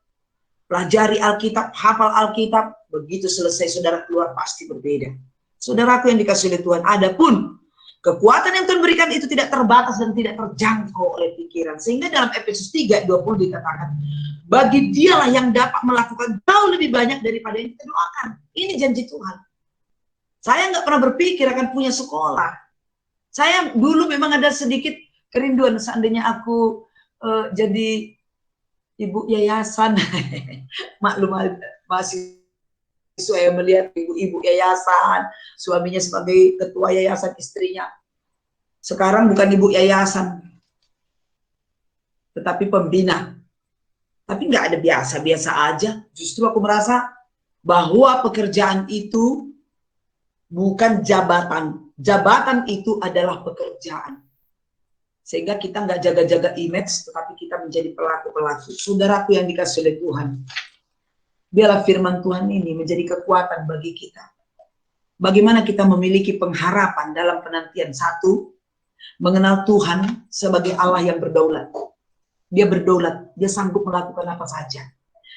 pelajari Alkitab, hafal Alkitab, begitu selesai saudara keluar pasti berbeda. Saudaraku yang dikasihi oleh Tuhan, adapun kekuatan yang Tuhan berikan itu tidak terbatas dan tidak terjangkau oleh pikiran. Sehingga dalam Efesus 3:20 dikatakan, bagi dialah yang dapat melakukan jauh lebih banyak daripada yang kita doakan. Ini janji Tuhan. Saya nggak pernah berpikir akan punya sekolah. Saya dulu memang ada sedikit kerinduan seandainya aku jadi ibu yayasan. Maklum mahasiswa yang melihat ibu-ibu yayasan, suaminya sebagai ketua yayasan, istrinya sekarang bukan ibu yayasan, tetapi pembina. Tapi nggak ada biasa-biasa aja. Justru aku merasa bahwa pekerjaan itu bukan jabatan. Jabatan itu adalah pekerjaan. Sehingga kita nggak jaga-jaga image, tetapi kita menjadi pelaku-pelaku. Saudaraku yang dikasihi oleh Tuhan, biarlah firman Tuhan ini menjadi kekuatan bagi kita. Bagaimana kita memiliki pengharapan dalam penantian. Satu, mengenal Tuhan sebagai Allah yang berdaulat. Dia berdaulat, dia sanggup melakukan apa saja.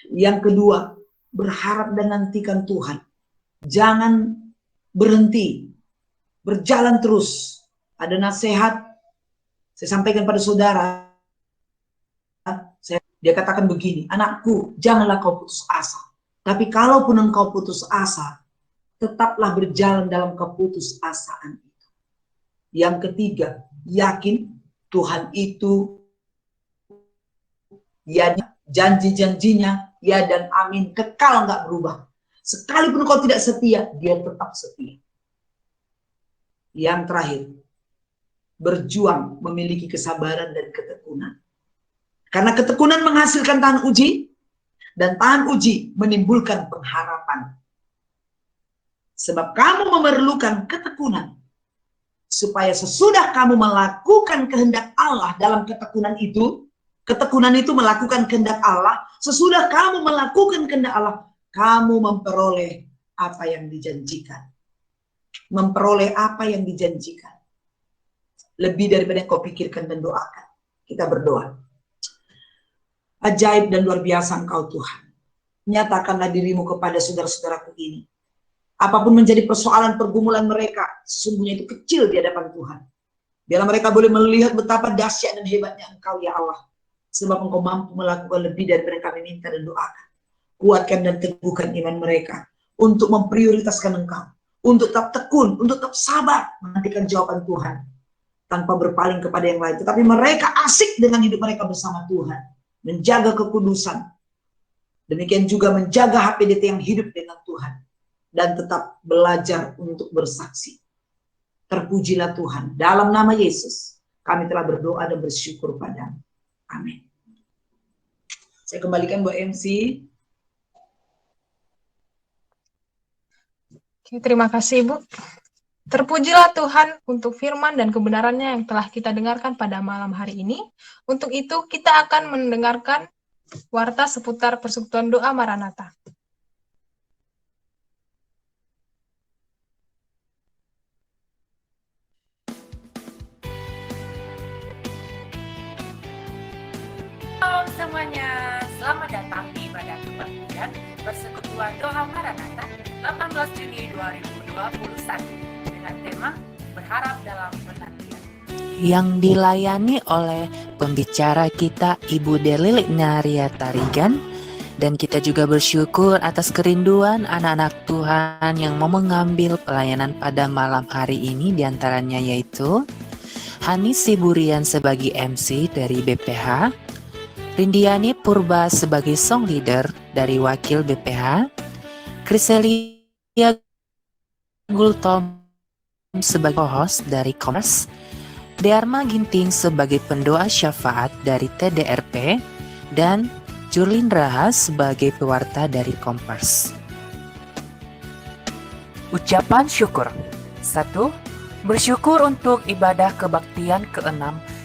Yang kedua, berharap dan nantikan Tuhan. Jangan berhenti, berjalan terus. Ada nasihat, saya sampaikan pada saudara, dia katakan begini, anakku, janganlah kau putus asa. Tapi kalaupun engkau putus asa, tetaplah berjalan dalam keputusasaan itu. Yang ketiga, yakin Tuhan itu ya, janji-janjinya ya dan amin, kekal, nggak berubah. Sekalipun kau tidak setia, dia tetap setia. Yang terakhir, berjuang memiliki kesabaran dan ketekunan. Karena ketekunan menghasilkan tahan uji, dan tahan uji menimbulkan pengharapan. Sebab kamu memerlukan ketekunan, supaya sesudah kamu melakukan kehendak Allah dalam ketekunan itu melakukan kehendak Allah, sesudah kamu melakukan kehendak Allah, kamu memperoleh apa yang dijanjikan. Memperoleh apa yang dijanjikan. Lebih daripada yang kau pikirkan dan doakan. Kita berdoa. Ajaib dan luar biasa Engkau Tuhan. Nyatakanlah dirimu kepada saudara-saudaraku ini. Apapun menjadi persoalan pergumulan mereka, sesungguhnya itu kecil di hadapan Tuhan. Biarlah mereka boleh melihat betapa dahsyat dan hebatnya Engkau ya Allah. Sebab Engkau mampu melakukan lebih daripada kami minta dan doakan. Kuatkan dan teguhkan iman mereka untuk memprioritaskan Engkau, untuk tetap tekun, untuk tetap sabar menantikan jawaban Tuhan tanpa berpaling kepada yang lain. Tetapi mereka asik dengan hidup mereka bersama Tuhan, menjaga kekudusan. Demikian juga menjaga HPDT yang hidup dengan Tuhan dan tetap belajar untuk bersaksi. Terpujilah Tuhan. Dalam nama Yesus kami telah berdoa dan bersyukur padamu. Amin. Saya kembalikan buat MC. Oke, terima kasih Ibu. Terpujilah Tuhan untuk firman dan kebenarannya yang telah kita dengarkan pada malam hari ini. Untuk itu kita akan mendengarkan warta seputar persekutuan doa Maranatha. Halo semuanya, selamat datang di ibadah kebaktian Persekutuan Doa Maranatha 18 Juni 2021 dengan tema Berharap dalam Penantian, yang dilayani oleh pembicara kita Ibu Delilik Naria Tarigan. Dan kita juga bersyukur atas kerinduan anak-anak Tuhan yang mau mengambil pelayanan pada malam hari ini, diantaranya yaitu Hani Siburian sebagai MC dari BPH, Rindiani Purba sebagai song leader dari wakil BPH, Kriselia Gultom sebagai host dari Komers, Dearma Ginting sebagai pendoa syafaat dari TDRP, dan Jurlin Rahas sebagai pewarta dari Kompers. Ucapan syukur. 1. Bersyukur untuk ibadah kebaktian ke-6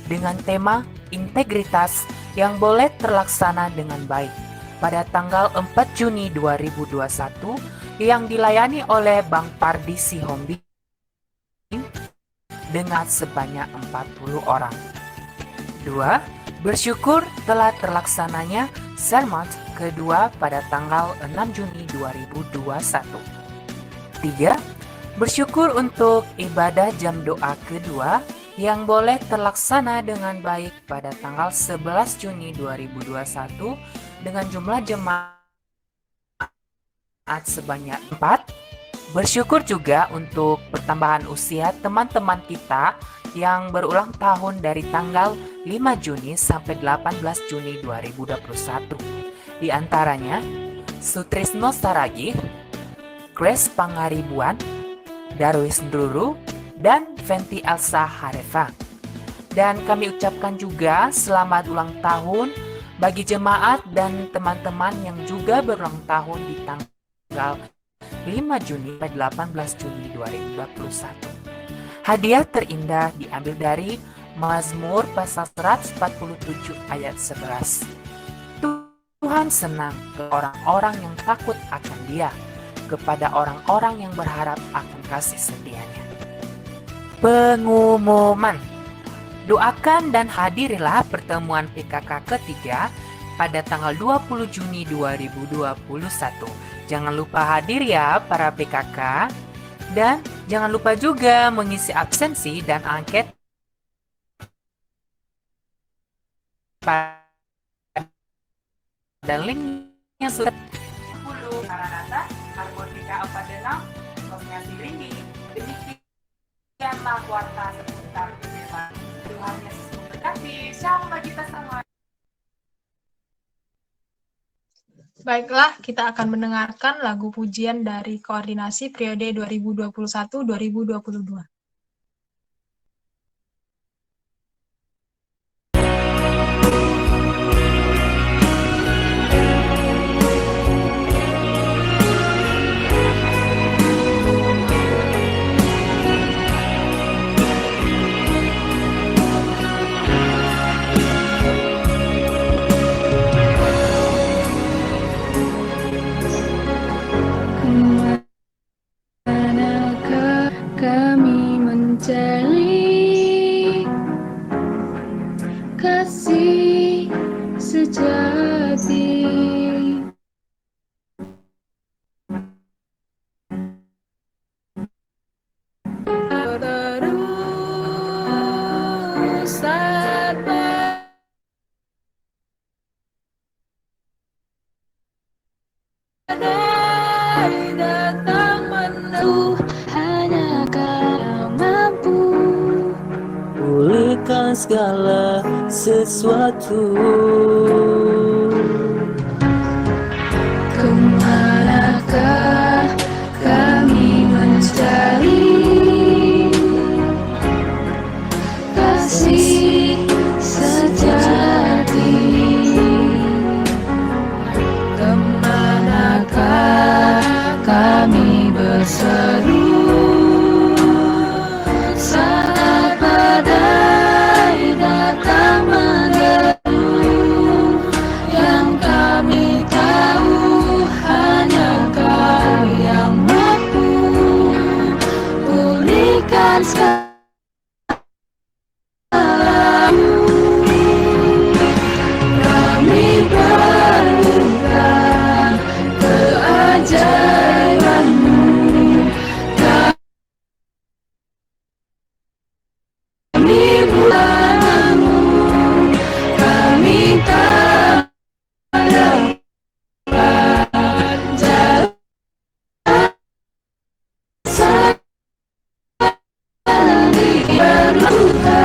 dengan tema integritas yang boleh terlaksana dengan baik pada tanggal 4 Juni 2021 yang dilayani oleh Bang Pardi Sihombi dengan sebanyak 40 orang. 2. Bersyukur telah terlaksananya sermon kedua pada tanggal 6 Juni 2021. 3. Bersyukur untuk ibadah jam doa kedua yang boleh terlaksana dengan baik pada tanggal 11 Juni 2021 dengan jumlah jemaat sebanyak 4. Bersyukur juga untuk pertambahan usia teman-teman kita yang berulang tahun dari tanggal 5 Juni sampai 18 Juni 2021. Di antaranya Sutrisno Saragih, Grace Pangaribuan, Darwis Ndruru, dan Fenty Elsa Hareva. Dan kami ucapkan juga selamat ulang tahun bagi jemaat dan teman-teman yang juga berulang tahun di tanggal 5 Juni sampai 18 Juni 2021. Hadiah terindah diambil dari Mazmur pasal 147 ayat 11. Tuhan senang ke orang-orang yang takut akan Dia, kepada orang-orang yang berharap akan kasih setia-Nya. Pengumuman. Doakan dan hadirilah pertemuan PKK ketiga pada tanggal 20 Juni 2021. Jangan lupa hadir ya para PKK. Dan jangan lupa juga mengisi absensi dan angket dan link yang sudah Maranatha, Harmonika Apadenang, Kosmiasi Rindy. Demikianlah warta seputar firman Tuhan Yesus memberkati. Shalom bagi kita semua. Baiklah, kita akan mendengarkan lagu pujian dari koordinasi periode 2021-2022. Kemanakah kami mencari kasih sejati? Terus saat badai datang meneduh, hanya Kau yang mampu pulihkan segala sesuatu. Kemanakah kami mencari kasih sejati? Kemanakah kami berseru saat badai datang meneduh? Yang kami tahu hanya Kau yang mampu pulihkan segala. Kami perlukan keajaiban-Mu. Kami bulan-Mu. Kami tak dapat jalan sekali berluka.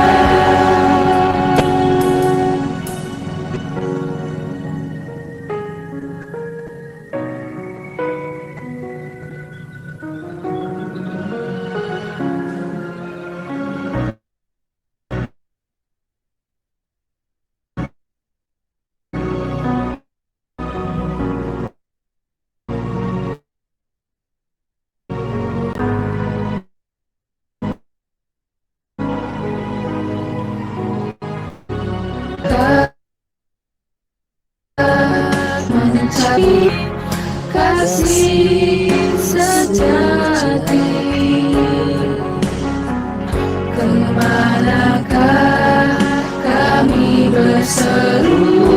Mencari kasih sejati. Kemanakah kami berseru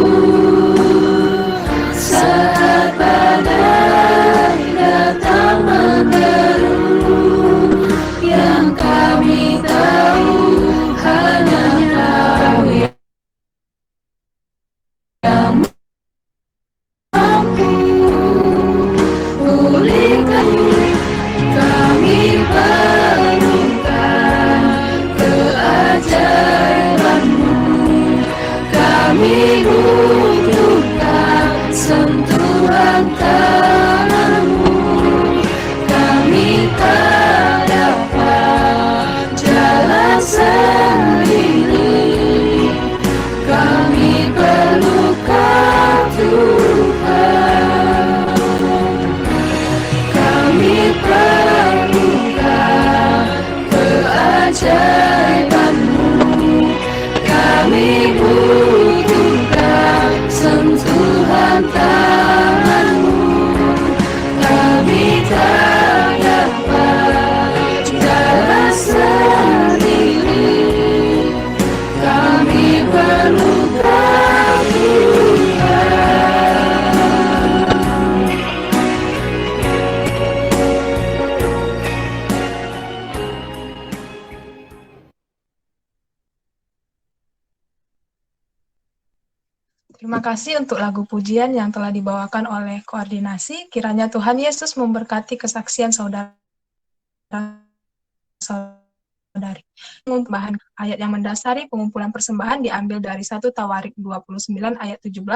Terima kasih untuk lagu pujian yang telah dibawakan oleh koordinasi. Kiranya Tuhan Yesus memberkati kesaksian saudara-saudari. Bahan ayat yang mendasari pengumpulan persembahan diambil dari 1 Tawarik 29 ayat 17.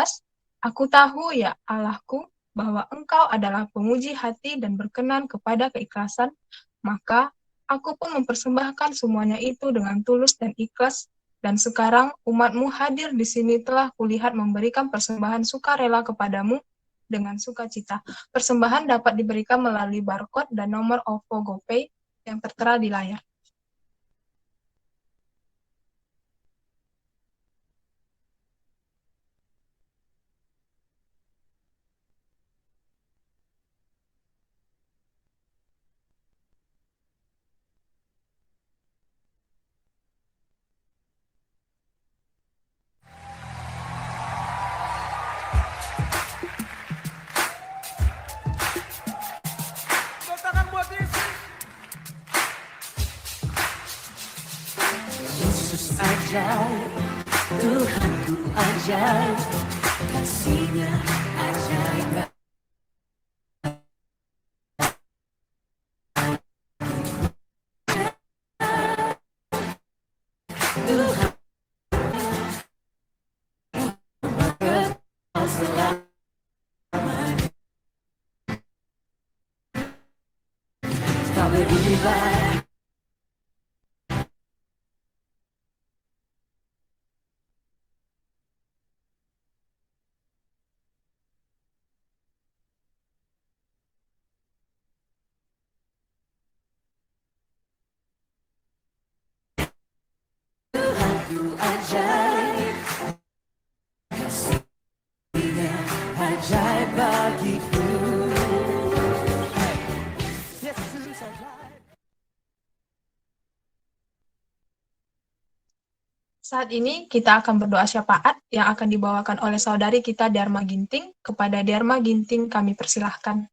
Aku tahu ya Allahku bahwa Engkau adalah penguji hati dan berkenan kepada keikhlasan, maka aku pun mempersembahkan semuanya itu dengan tulus dan ikhlas. Dan sekarang umatmu hadir di sini telah kulihat memberikan persembahan sukarela kepadamu dengan sukacita. Persembahan dapat diberikan melalui barcode dan nomor OVO GoPay yang tertera di layar. Yesus ajaib, Tuhanku ajaib, kasih-Nya ajaib. Tuhan kekal selamanya. Kau beribadah Tuhanku ajaib, kasih-Nya ajaib bagiku. Yesus ajaib. Saat ini kita akan berdoa syafaat yang akan dibawakan oleh saudari kita Dharma Ginting. Kepada Dharma Ginting kami persilahkan.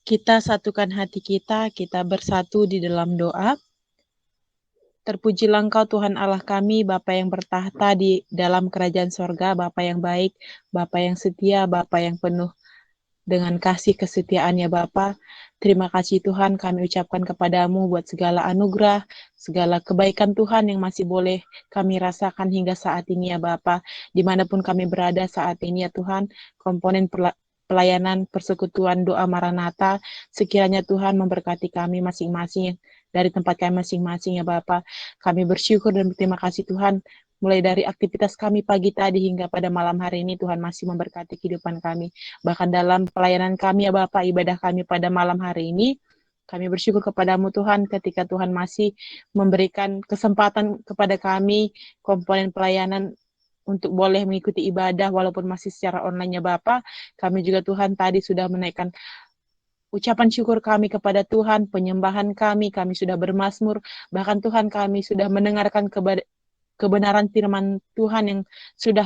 Kita satukan hati kita bersatu di dalam doa. Terpujilah Engkau Tuhan Allah kami, Bapa yang bertahta di dalam kerajaan sorga, Bapa yang baik, Bapa yang setia, Bapa yang penuh dengan kasih kesetiaan ya Bapa. Terima kasih Tuhan kami ucapkan kepadamu buat segala anugerah, segala kebaikan Tuhan yang masih boleh kami rasakan hingga saat ini ya Bapa. Dimanapun kami berada saat ini ya Tuhan, komponen pelayanan persekutuan doa Maranatha, sekiranya Tuhan memberkati kami masing-masing dari tempat kami masing-masing ya Bapa. Kami bersyukur dan berterima kasih Tuhan, mulai dari aktivitas kami pagi tadi hingga pada malam hari ini Tuhan masih memberkati kehidupan kami. Bahkan dalam pelayanan kami ya Bapa, ibadah kami pada malam hari ini, kami bersyukur kepadamu Tuhan ketika Tuhan masih memberikan kesempatan kepada kami komponen pelayanan untuk boleh mengikuti ibadah walaupun masih secara online ya Bapa. Kami juga Tuhan tadi sudah menaikkan ucapan syukur kami kepada Tuhan, penyembahan kami sudah bermazmur, bahkan Tuhan kami sudah mendengarkan kebenaran firman Tuhan yang sudah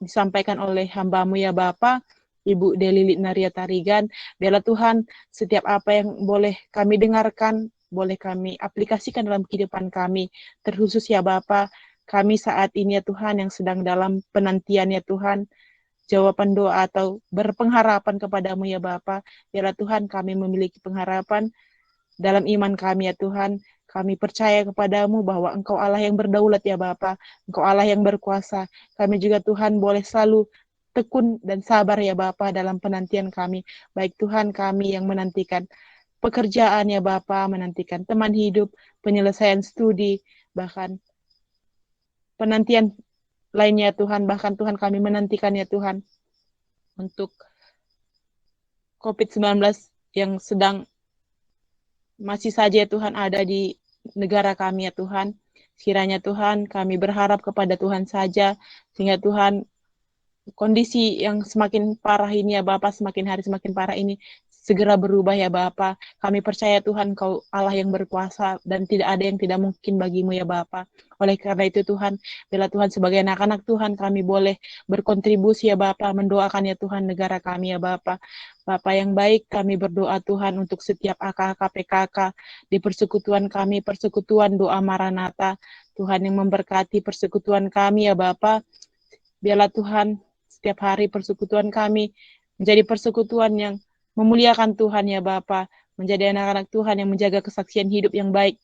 disampaikan oleh hamba-Mu ya Bapa, Ibu Delilit Naria Tarigan. Biarlah Tuhan, setiap apa yang boleh kami dengarkan, boleh kami aplikasikan dalam kehidupan kami, terkhusus ya Bapa, kami saat ini ya Tuhan yang sedang dalam penantian ya Tuhan, jawaban doa atau berpengharapan kepadamu ya Bapa. Biarlah Tuhan kami memiliki pengharapan dalam iman kami ya Tuhan. Kami percaya kepadamu bahwa Engkau Allah yang berdaulat ya Bapa. Engkau Allah yang berkuasa. Kami juga Tuhan boleh selalu tekun dan sabar ya Bapa dalam penantian kami. Baik Tuhan kami yang menantikan pekerjaan ya Bapa, menantikan teman hidup, penyelesaian studi, bahkan penantian lainnya Tuhan, bahkan Tuhan kami menantikan ya Tuhan untuk COVID-19 yang sedang masih saja ya Tuhan ada di negara kami ya Tuhan. Kiranya Tuhan kami berharap kepada Tuhan saja, sehingga Tuhan kondisi yang semakin parah ini ya Bapak, semakin hari semakin parah ini, segera berubah ya Bapa. Kami percaya Tuhan Kau Allah yang berkuasa dan tidak ada yang tidak mungkin bagimu ya Bapa. Oleh karena itu Tuhan, bila Tuhan sebagai anak-anak Tuhan kami boleh berkontribusi ya Bapa, mendoakan ya Tuhan negara kami ya Bapa. Bapa yang baik, kami berdoa Tuhan untuk setiap AKK PKK di persekutuan kami, persekutuan doa Maranatha. Tuhan yang memberkati persekutuan kami ya Bapa. Biarlah Tuhan setiap hari persekutuan kami menjadi persekutuan yang memuliakan Tuhan ya Bapa, menjadi anak-anak Tuhan yang menjaga kesaksian hidup yang baik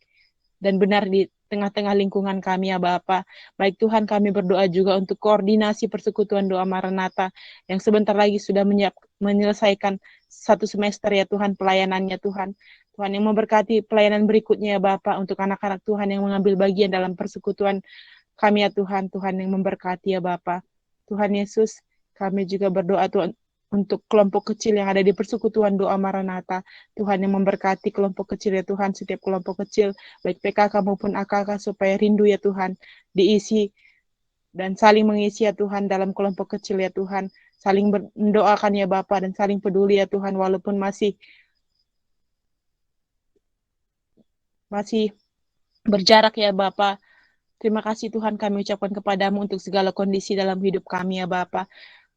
dan benar di tengah-tengah lingkungan kami ya Bapa. Baik Tuhan, kami berdoa juga untuk koordinasi persekutuan doa Maranatha yang sebentar lagi sudah menyelesaikan 1 semester ya Tuhan pelayanannya Tuhan. Tuhan yang memberkati pelayanan berikutnya ya Bapa untuk anak-anak Tuhan yang mengambil bagian dalam persekutuan kami ya Tuhan. Tuhan yang memberkati ya Bapa. Tuhan Yesus, kami juga berdoa Tuhan untuk kelompok kecil yang ada di persekutuan doa Maranatha. Tuhan yang memberkati kelompok kecil ya Tuhan, setiap kelompok kecil, baik PKK maupun AKK, supaya rindu ya Tuhan, diisi dan saling mengisi ya Tuhan dalam kelompok kecil ya Tuhan, saling mendoakan ya Bapa dan saling peduli ya Tuhan, walaupun masih berjarak ya Bapa. Terima kasih Tuhan kami ucapkan kepadamu untuk segala kondisi dalam hidup kami ya Bapa.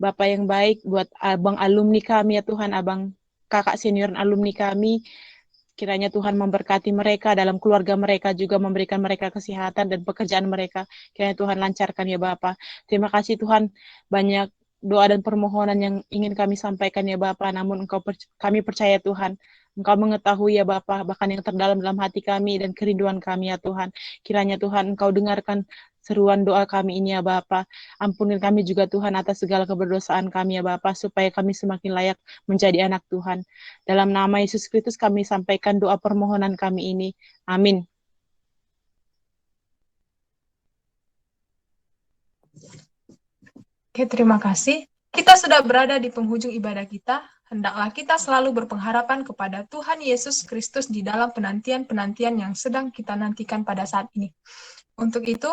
Bapa yang baik buat abang alumni kami ya Tuhan, abang kakak senior alumni kami. Kiranya Tuhan memberkati mereka dalam keluarga mereka, juga memberikan mereka kesehatan dan pekerjaan mereka. Kiranya Tuhan lancarkan ya Bapa. Terima kasih Tuhan, banyak doa dan permohonan yang ingin kami sampaikan ya Bapa, namun kami percaya Tuhan, Engkau mengetahui ya Bapa, bahkan yang terdalam dalam hati kami dan kerinduan kami ya Tuhan. Kiranya Tuhan Engkau dengarkan seruan doa kami ini ya Bapa. Ampuni kami juga Tuhan atas segala keberdosaan kami ya Bapa, supaya kami semakin layak menjadi anak Tuhan. Dalam nama Yesus Kristus kami sampaikan doa permohonan kami ini. Amin. Oke, terima kasih. Kita sudah berada di penghujung ibadah kita. Hendaklah kita selalu berpengharapan kepada Tuhan Yesus Kristus di dalam penantian-penantian yang sedang kita nantikan pada saat ini. Untuk itu,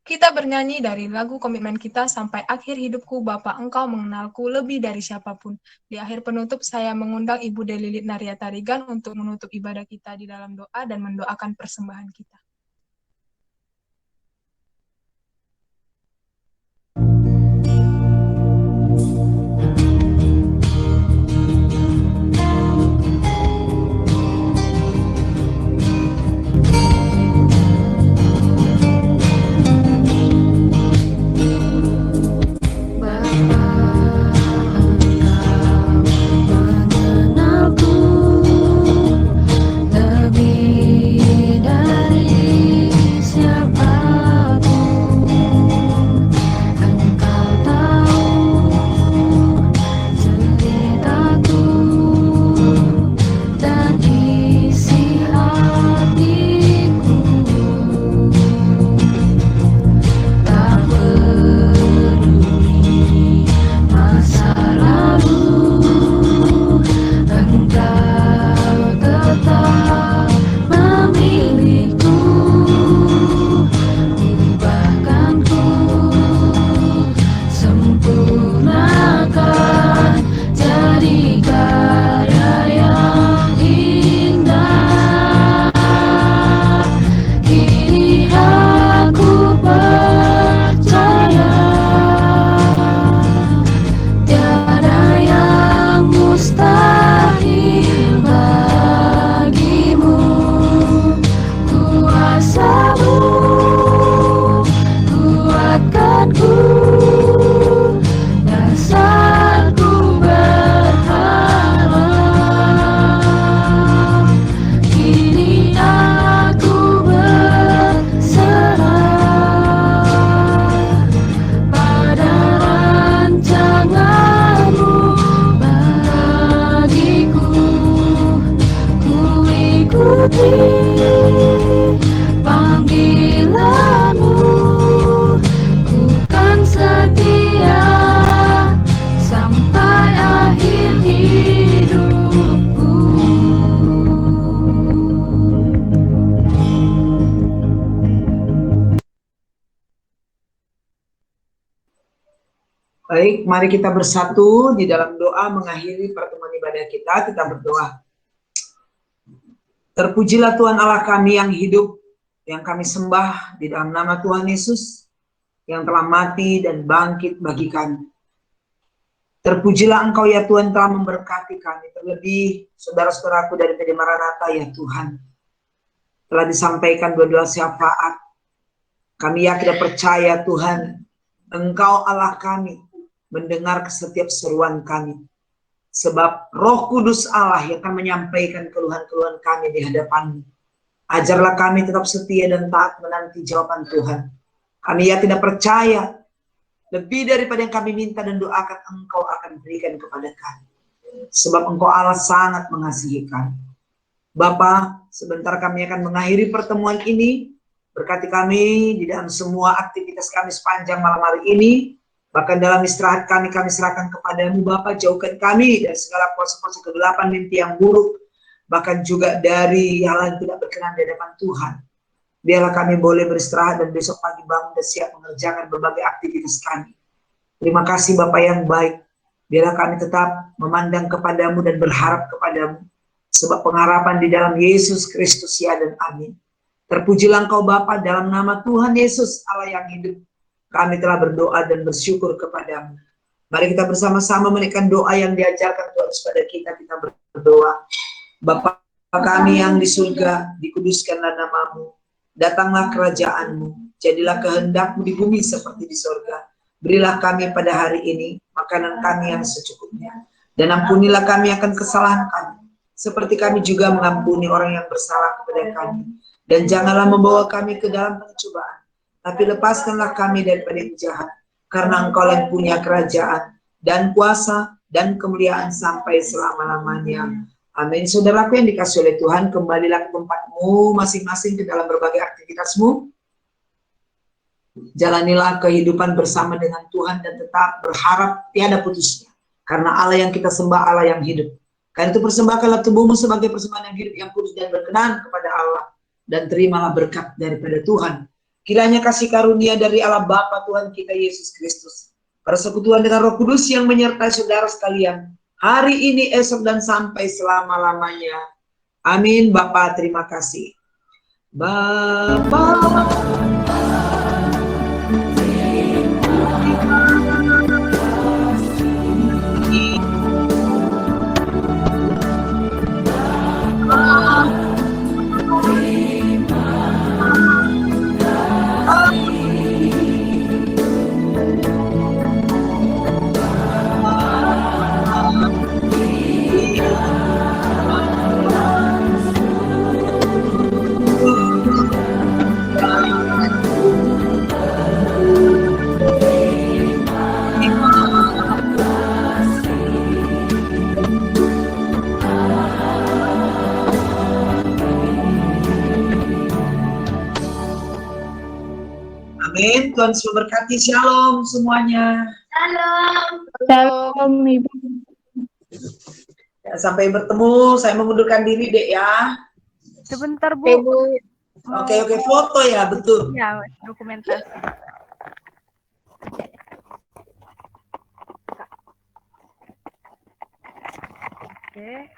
kita bernyanyi dari lagu komitmen kita, Sampai Akhir Hidupku Bapa Engkau Mengenalku Lebih Dari Siapapun. Di akhir penutup, saya mengundang Ibu Delilit Naryatarigan untuk menutup ibadah kita di dalam doa dan mendoakan persembahan kita. Lebih dari Baik, mari kita bersatu di dalam doa mengakhiri pertemuan ibadah kita. Kita berdoa. Terpujilah Tuhan Allah kami yang hidup, yang kami sembah di dalam nama Tuhan Yesus, yang telah mati dan bangkit bagi kami. Terpujilah Engkau ya Tuhan telah memberkati kami, terlebih saudara-saudaraku dari PD Maranatha ya Tuhan. Telah disampaikan dua-dua syafaat. Kami yakin dan percaya Tuhan, Engkau Allah kami, mendengar setiap seruan kami. Sebab Roh Kudus Allah yang akan menyampaikan keluhan-keluhan kami di hadapan-Mu. Ajarlah kami tetap setia dan taat menanti jawaban Tuhan. Kami yakin dan percaya, lebih daripada yang kami minta dan doakan, Engkau akan berikan kepada kami. Sebab Engkau Allah sangat mengasihi kami. Bapa, sebentar kami akan mengakhiri pertemuan ini. Berkati kami di dalam semua aktivitas kami sepanjang malam hari ini. Bahkan dalam istirahat kami serahkan kepadamu Bapa, jauhkan kami dari segala kuasa-kuasa kegelapan, mimpi yang buruk, bahkan juga dari hal yang tidak berkenan di hadapan Tuhan. Biarlah kami boleh beristirahat dan besok pagi bangun dan siap mengerjakan berbagai aktivitas kami. Terima kasih Bapa yang baik. Biarlah kami tetap memandang kepadamu dan berharap kepadamu. Sebab pengharapan di dalam Yesus Kristus ya dan amin. Terpujilah Engkau Bapa, dalam nama Tuhan Yesus Allah yang hidup. Kami telah berdoa dan bersyukur kepadamu. Mari kita bersama-sama menaikkan doa yang diajarkan Tuhan kepada kita. Kita berdoa. Bapa kami yang di surga, dikuduskanlah namamu. Datanglah kerajaanmu. Jadilah kehendakmu di bumi seperti di surga. Berilah kami pada hari ini makanan kami yang secukupnya. Dan ampunilah kami akan kesalahan kami. Seperti kami juga mengampuni orang yang bersalah kepada kami. Dan janganlah membawa kami ke dalam pencobaan. Tapi lepaskanlah kami daripada yang jahat, karena Engkau yang punya kerajaan, dan kuasa, dan kemuliaan sampai selama-lamanya. Amin. Saudaraku yang dikasih oleh Tuhan, kembalilah ke tempatmu masing-masing ke dalam berbagai aktivitasmu. Jalanilah kehidupan bersama dengan Tuhan dan tetap berharap tiada putusnya. Karena Allah yang kita sembah, Allah yang hidup. Karena itu persembahkanlah tubuhmu sebagai persembahan yang hidup, yang kudus dan berkenan kepada Allah. Dan terimalah berkat daripada Tuhan. Kiranya kasih karunia dari Allah Bapa Tuhan kita Yesus Kristus, persekutuan dengan Roh Kudus yang menyertai saudara sekalian, hari ini, esok, dan sampai selama-lamanya. Amin. Bapa, terima kasih. Bapa. Amin. Tuhan Yesus memberkati. Shalom semuanya. Shalom, Ibu. Ya, sampai bertemu. Saya mengundurkan diri, Dek ya. Sebentar, Bu. Oke, foto ya, betul. Ya, dokumentasi. Oke,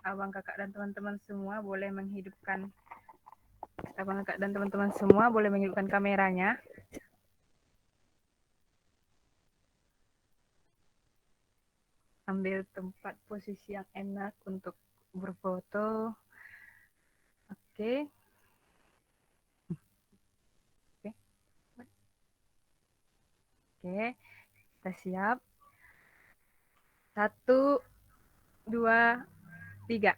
abang kakak dan teman-teman semua boleh menghidupkan kameranya. Ambil tempat posisi yang enak untuk berfoto. Oke. Oke, kita siap. 1, 2, 3.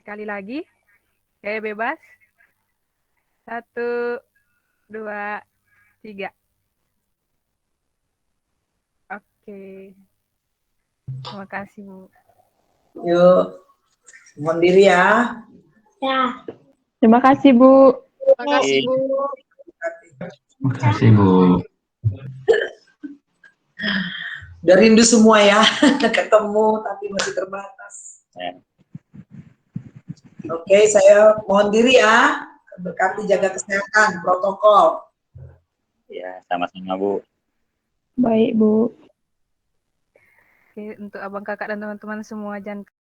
Sekali lagi. Oke, bebas. 1, 2, 3. Oke. Terima kasih, Bu. Yuk. Mohon diri ya. Ya. Terima kasih, Bu. Terima kasih, Bu. Terima kasih, Bu. Udah rindu semua ya. Ketemu tapi masih terbatas. Oke, saya mohon diri ya. Berkati jaga kesehatan, protokol. Ya, sama-sama Bu. Baik, Bu. Oke, untuk abang kakak dan teman-teman semua, jangan